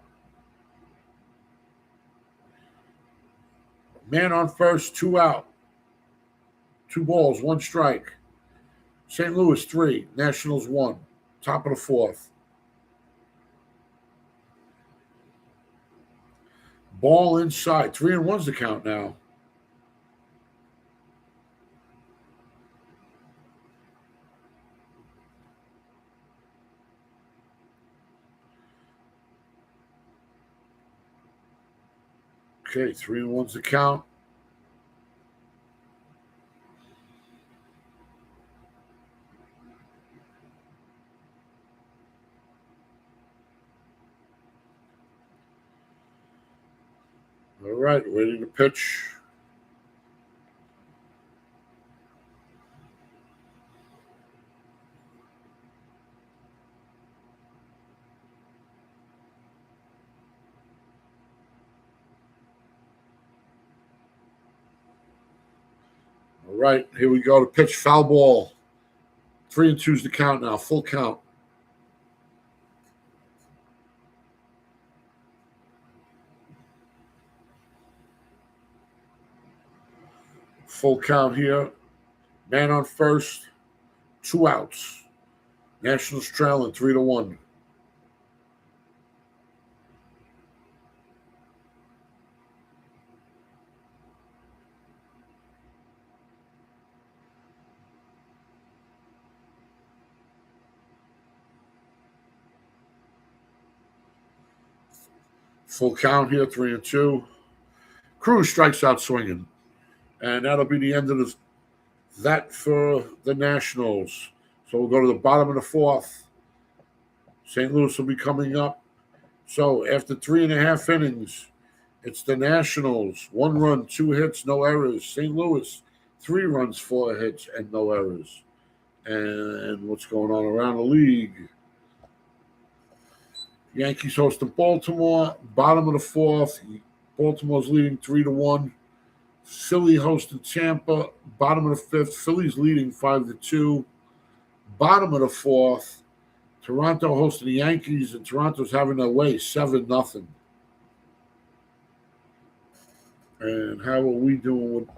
[SPEAKER 1] Man on first, 2 out. 2 balls, 1 strike. St. Louis 3, Nationals 1. Top of the fourth. Ball inside. 3-1's the count now. Okay, 3-1's the count. All right, ready to pitch. All right, here we go to pitch. Foul ball. 3-2's the count now. Full count. Full count here. Man on first. 2 outs. Nationals trailing 3-1. Full count here, 3-2. Cruz strikes out swinging. And that'll be the end of that for the Nationals. So we'll go to the bottom of the fourth. St. Louis will be coming up. So after 3.5 innings, it's the Nationals. 1 run, 2 hits, no errors. St. Louis, 3 runs, 4 hits, and no errors. And what's going on around the league? Yankees hosting Baltimore. Bottom of the fourth. Baltimore's leading 3-1. Philly hosting Tampa. Bottom of the fifth. Philly's leading 5-2. Bottom of the fourth. Toronto hosting the Yankees, and Toronto's having their way 7-0. And how are we doing with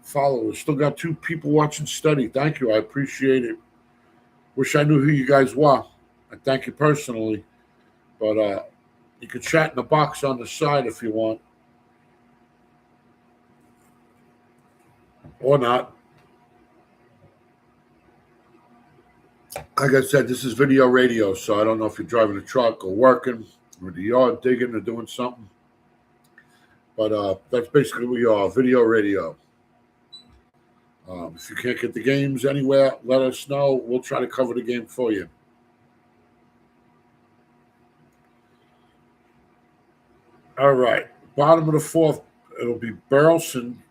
[SPEAKER 1] followers? Still got 2 people watching steady. Thank you. I appreciate it. Wish I knew who you guys were. I thank you personally. But you can chat in the box on the side if you want. Or not. Like I said, this is video radio, so I don't know if you're driving a truck or working or in the yard digging or doing something. But that's basically what we are, video radio. If you can't get the games anywhere, let us know. We'll try to cover the game for you. All right. Bottom of the fourth, it'll be Burleson.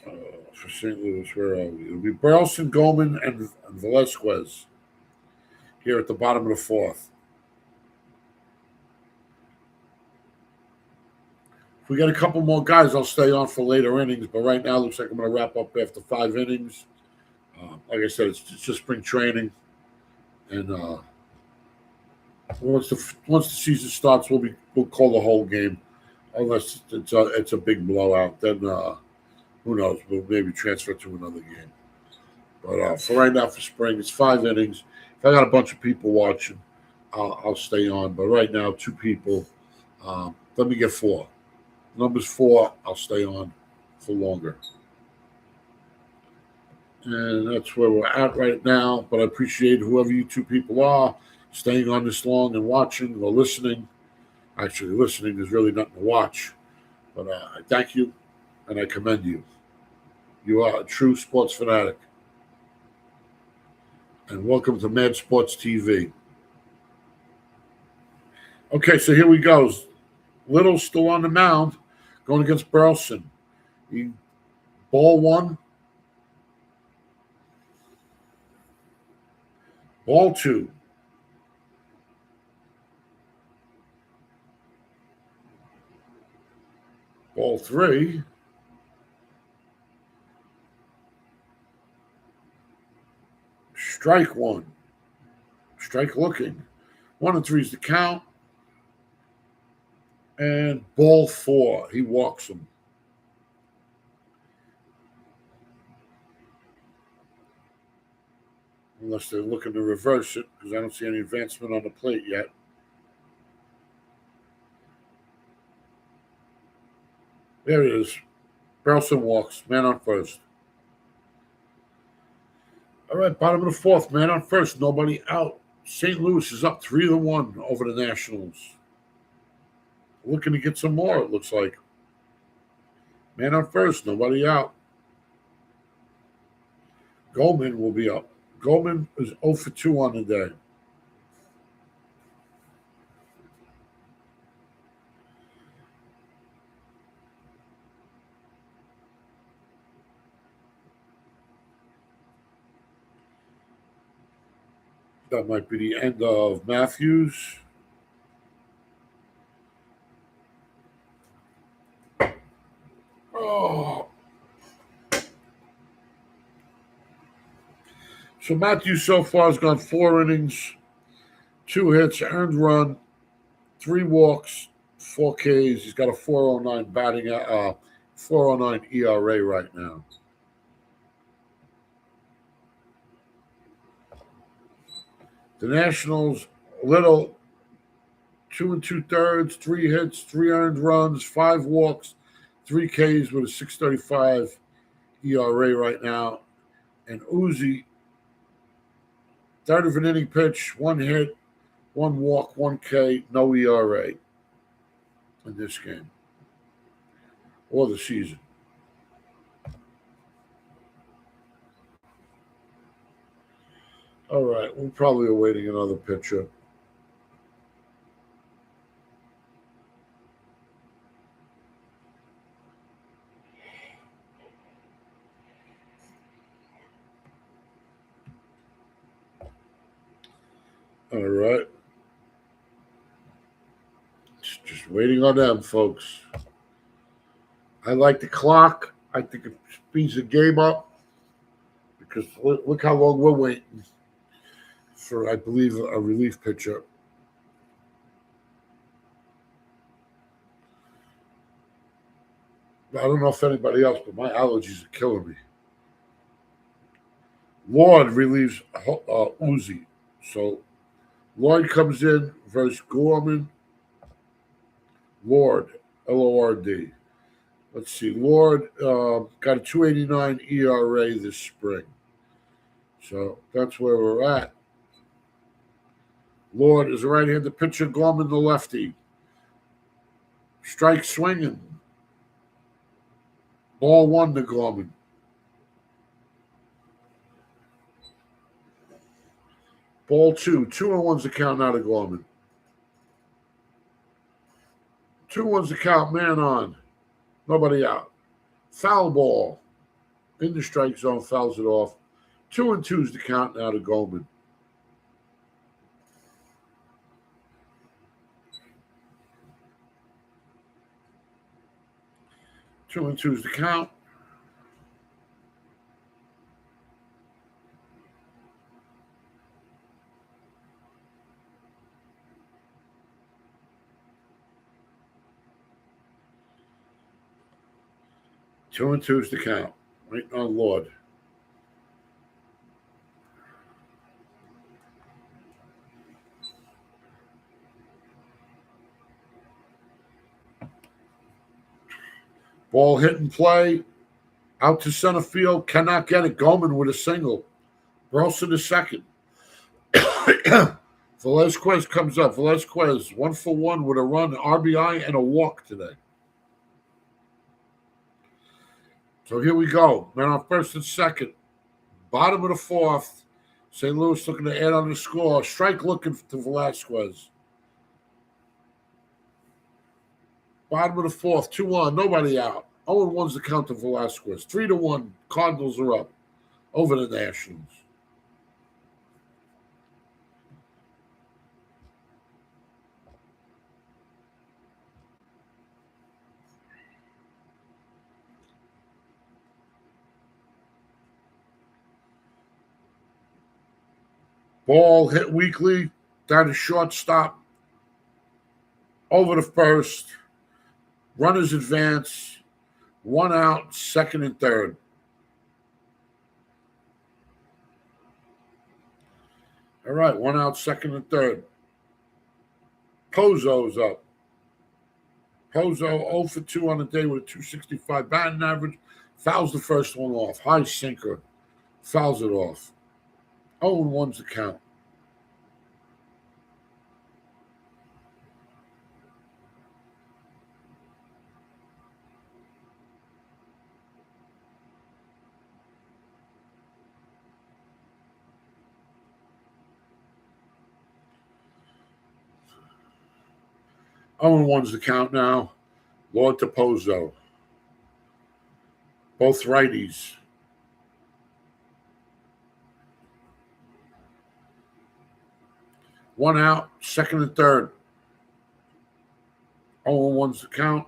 [SPEAKER 1] For St. Louis, where are we? It'll be Burleson, Goldman, and Velasquez here at the bottom of the fourth. If we get a couple more guys, I'll stay on for later innings. But right now, it looks like I'm going to wrap up after 5 innings. Like I said, it's just spring training, and once the season starts, we'll call the whole game, unless it's a big blowout. Then who knows? We'll maybe transfer to another game. But for right now, for spring, it's 5 innings. If I got a bunch of people watching, I'll stay on. But right now, 2 people. Let me get 4. Number's 4. I'll stay on for longer. And that's where we're at right now. But I appreciate whoever you 2 people are staying on this long and watching or listening. Actually, listening is really nothing to watch. But I thank you and I commend you. You are a true sports fanatic. And welcome to Mad Sports TV. Okay, so here we go. Little still on the mound, going against Burleson. Ball 1. Ball 2. Ball 3. Strike 1. Strike looking. 1-3 is the count. And ball 4. He walks him. Unless they're looking to reverse it, because I don't see any advancement on the plate yet. There it is. Burleson walks. Man on first. All right, bottom of the fourth. Man on first. Nobody out. St. Louis is up 3-1 over the Nationals. Looking to get some more, it looks like. Man on first. Nobody out. Goldman will be up. Goldman is 0 for 2 on the day. That might be the end of Matthews. Oh. So Matthews so far has gone 4 innings, 2 hits, earned run, 3 walks, 4 Ks. He's got a 4.09 batting, 4.09 ERA right now. The Nationals, little, 2 2/3, 3 hits, 3 earned runs, 5 walks, 3 Ks with a 6.35 ERA right now. And Uzi, third of an inning pitch, 1 hit, 1 walk, 1 K, no ERA in this game or the season. All right, we're probably awaiting another pitcher. All right. Just waiting on them, folks. I like the clock. I think it speeds the game up because look how long we're waiting for, I believe, a relief pitcher. I don't know if anybody else, but my allergies are killing me. Lord relieves Uzi. So Lloyd comes in versus Gorman. Lord, Lord. Let's see. Lord got a 2.89 ERA this spring. So that's where we're at. Lord is a right-handed pitcher. Gorman the lefty. Strike swinging. Ball 1 to Gorman. Ball 2. 2-1's the count now to Gorman. 2-1's the count. Man on. Nobody out. Foul ball. In the strike zone. Fouls it off. 2-2's the count now to Gorman. Two and two's the count. Two and two's the count. Waiting on Lord. Ball hit and play. Out to center field. Cannot get it. Goldman with a single. Burleson to second. Velazquez comes up. Velazquez 1 for 1 with a run, RBI, and a walk today. So here we go. Man on first and second. Bottom of the fourth. St. Louis looking to add on the score. Strike looking to Velazquez. Bottom of the fourth. 2-1. Nobody out. 0-1's the count to Velazquez. 3-1. Cardinals are up over the Nationals. Ball hit weakly. Down to shortstop. Over to first. Runners advance. 1 out, second and third. All right, 1 out, second and third. Pozo's up. Pozo 0 for 2 on the day with a 265 batting average. Fouls the first one off. High sinker. Fouls it off. 0-1's the count. Oh, 1's the count now. Lord to Pozo. Both righties. One out, second and third. 0-1's the count.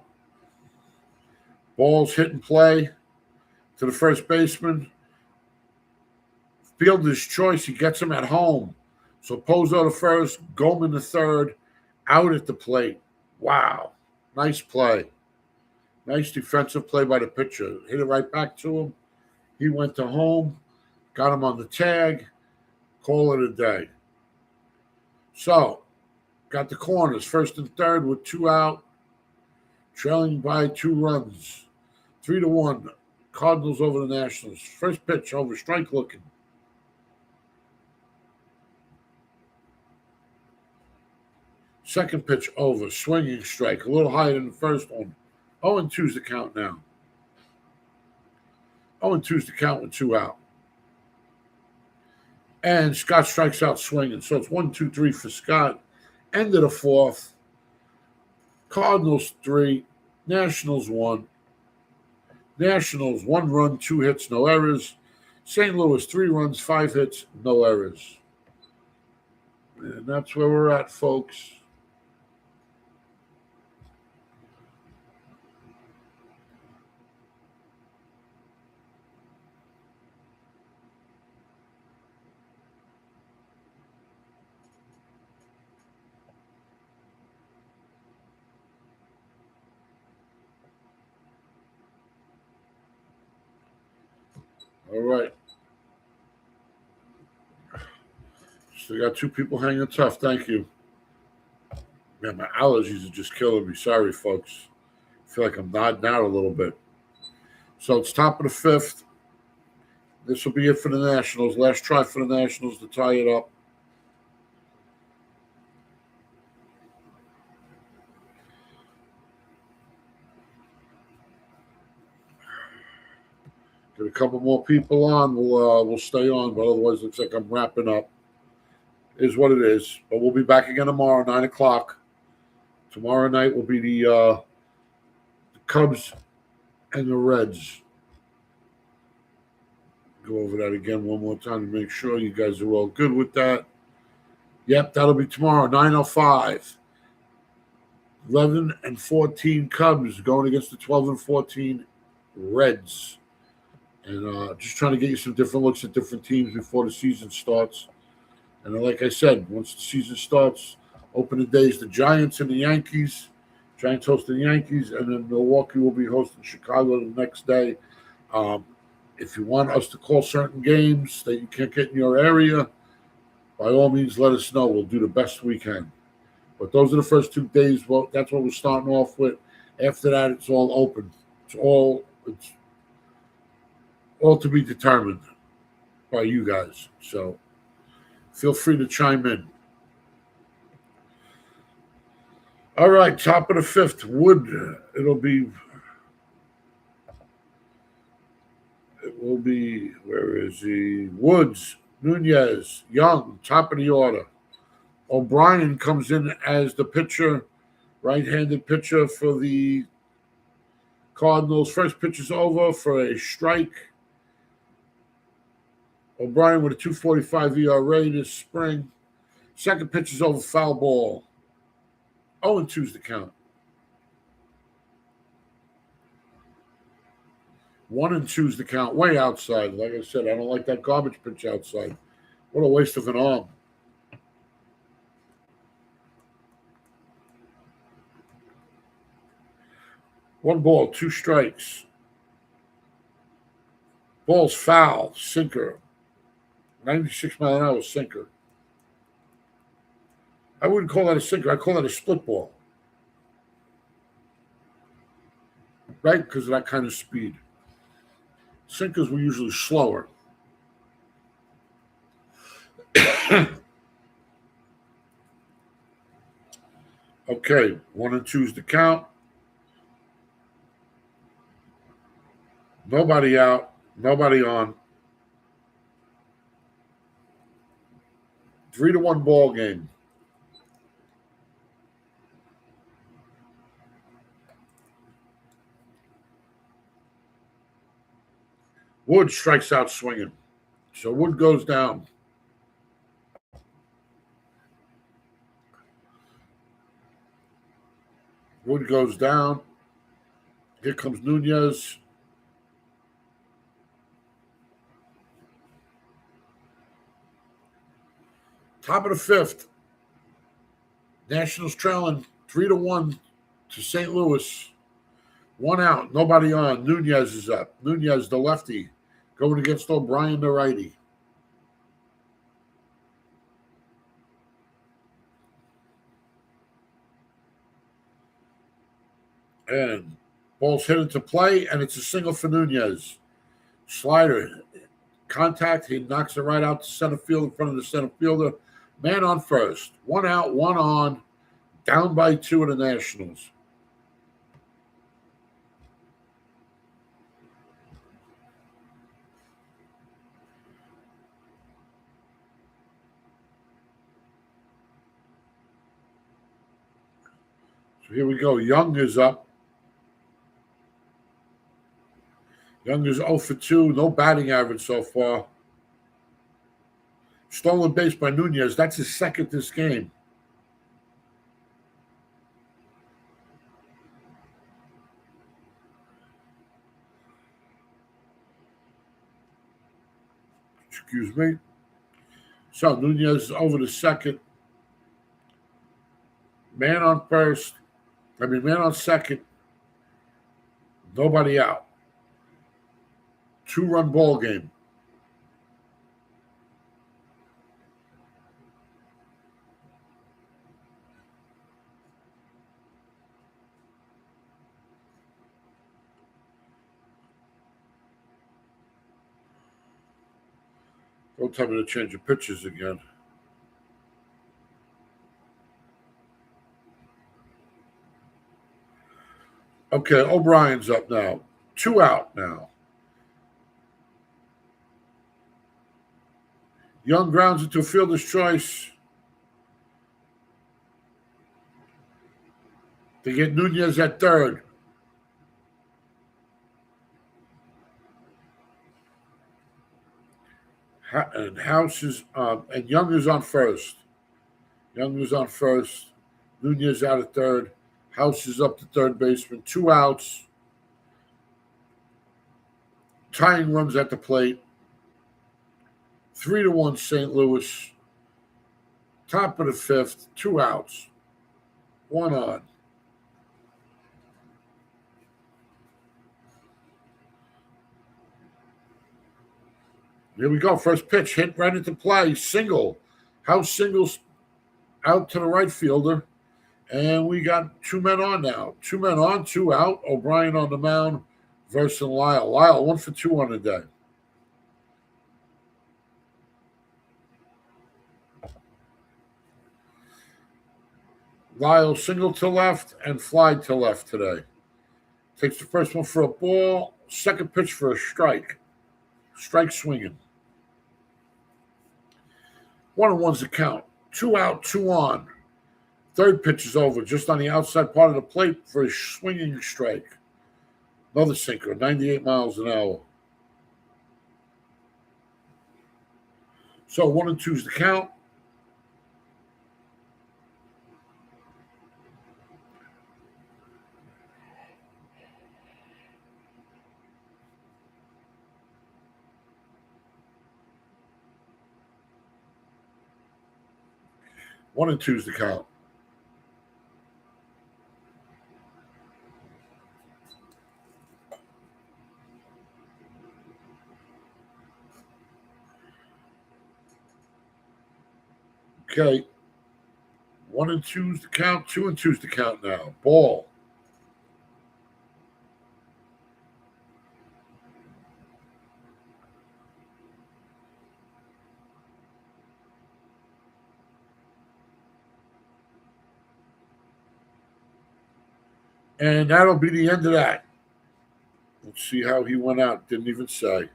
[SPEAKER 1] Ball's hit and play to the first baseman. Fielder's choice. He gets him at home. So Pozo to first, Goldman to third, out at the plate. Wow. Nice play. Nice defensive play by the pitcher. Hit it right back to him. He went to home, got him on the tag, call it a day. So, got the corners, first and third with 2 out, trailing by 2 runs. 3-1. Cardinals over the Nationals. First pitch over, strike looking. Second pitch over, swinging strike, a little higher than the first one. 0-2's the count now. 0-2's the count with 2 out. And Scott strikes out swinging. So it's 1-2-3 for Scott. End of the fourth. Cardinals 3, Nationals 1. Nationals 1 run, 2 hits, no errors. St. Louis 3 runs, 5 hits, no errors. And that's where we're at, folks. All right. Still got 2 people hanging tough. Thank you. Man, my allergies are just killing me. Sorry, folks. I feel like I'm nodding out a little bit. So it's top of the 5th. This will be it for the Nationals. Last try for the Nationals to tie it up. Get a couple more people on. We'll stay on, but otherwise it looks like I'm wrapping up. Is what it is. But we'll be back again tomorrow, 9 o'clock. Tomorrow night will be the Cubs and the Reds. Go over that again one more time to make sure you guys are all good with that. Yep, that'll be tomorrow, 9:05. 11-14 Cubs going against the 12-14 Reds. And just trying to get you some different looks at different teams before the season starts. And like I said, once the season starts, opening days, the Giants and the Yankees. Giants hosting the Yankees, and then Milwaukee will be hosting Chicago the next day. If you want us to call certain games that you can't get in your area, by all means, let us know. We'll do the best we can. But those are the first 2 days. Well, that's what we're starting off with. After that, it's all open. It's all to be determined by you guys. So feel free to chime in. All right, top of the 5th. Wood. It will be, where is he? Woods, Nunez, Young, top of the order. O'Brien comes in as the pitcher, right-handed pitcher for the Cardinals. First pitch is over for a strike. O'Brien with a 2.45 ERA this spring. Second pitch is over, foul ball. 0-2's the count. 1-2's the count. Way outside. Like I said, I don't like that garbage pitch outside. What a waste of an arm. One ball, 2 strikes. Ball's foul, sinker. 96-mile-an-hour sinker. I wouldn't call that a sinker. I'd call that a split ball. right? Because of that kind of speed. Sinkers were usually slower. Okay, 1 and 2's the count. Nobody out, nobody on. 3-1 ball game. Wood strikes out swinging. So Wood goes down. Wood goes down. Here comes Nunez. Top of the fifth. Nationals trailing 3-1 to St. Louis. 1 out, nobody on. Nunez is up. Nunez, the lefty, going against O'Brien, the righty. And ball's hit into play, and it's a single for Nunez. Slider, contact. He knocks it right out to center field in front of the center fielder. Man on first. 1 out, 1 on. Down by 2 of the Nationals. So here we go. Young is up. Young is 0 for 2. No batting average so far. Stolen base by Nunez. That's his second this game. Excuse me. So Nunez is over to second. Man on first. Man on second. Nobody out. 2-run ball game. Don't tell me to change the pitches again. Okay, O'Brien's up now. 2 out now. Young grounds into a fielder's choice. They get Nunez at third. And House is and Young is on first. Young is on first. Nunez out at third. House is up to third baseman. 2 outs. Tying runs at the plate. 3-1 St. Louis. Top of the fifth. 2 outs. 1 on. Here we go. First pitch hit right into play. Single. House singles out to the right fielder. And we got 2 men on now. 2 men on, 2 out. O'Brien on the mound versus Lyle. Lyle 1 for 2 on the day. Lyle single to left and fly to left today. Takes the first one for a ball. Second pitch for a strike. Strike swinging. 1-1's the count. 2 out, 2 on. Third pitch is over, just on the outside part of the plate for a swinging strike. Another sinker, 98 miles an hour. So 1 and 2's the count. One and two's the count. Okay. 1 and 2's the count. 2 and 2's the count now. Ball. And that'll be the end of that. Let's see how he went out. Didn't even say.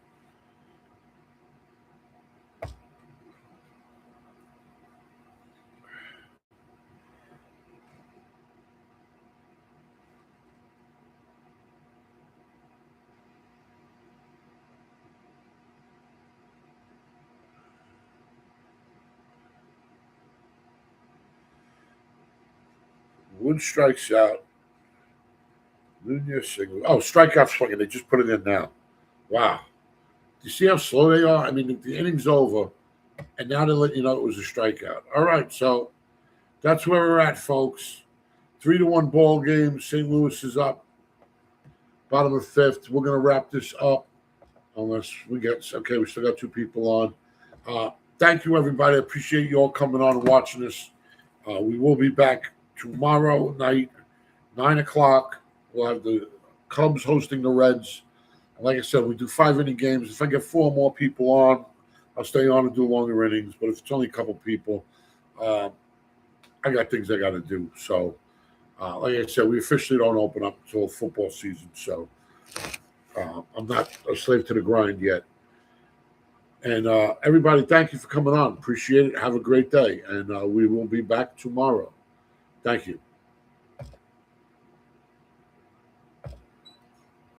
[SPEAKER 1] Wood strikes out. Nunez single. Oh, strikeout swinging. They just put it in now. Wow. Do you see how slow they are? I mean, the inning's over, and now they're letting you know it was a strikeout. All right, so that's where we're at, folks. 3-1 ball game. St. Louis is up. Bottom of fifth. We're going to wrap this up unless we get – okay, we still got 2 people on. Thank you, everybody. I appreciate you all coming on and watching this. We will be back tomorrow night, 9 o'clock. We'll have the Cubs hosting the Reds. And like I said, we do 5-inning games. If I get 4 more people on, I'll stay on and do longer innings. But if it's only a couple people, I got things I got to do. So, like I said, we officially don't open up until football season. So I'm not a slave to the grind yet. And everybody, thank you for coming on. Appreciate it. Have a great day. And we will be back tomorrow. Thank you.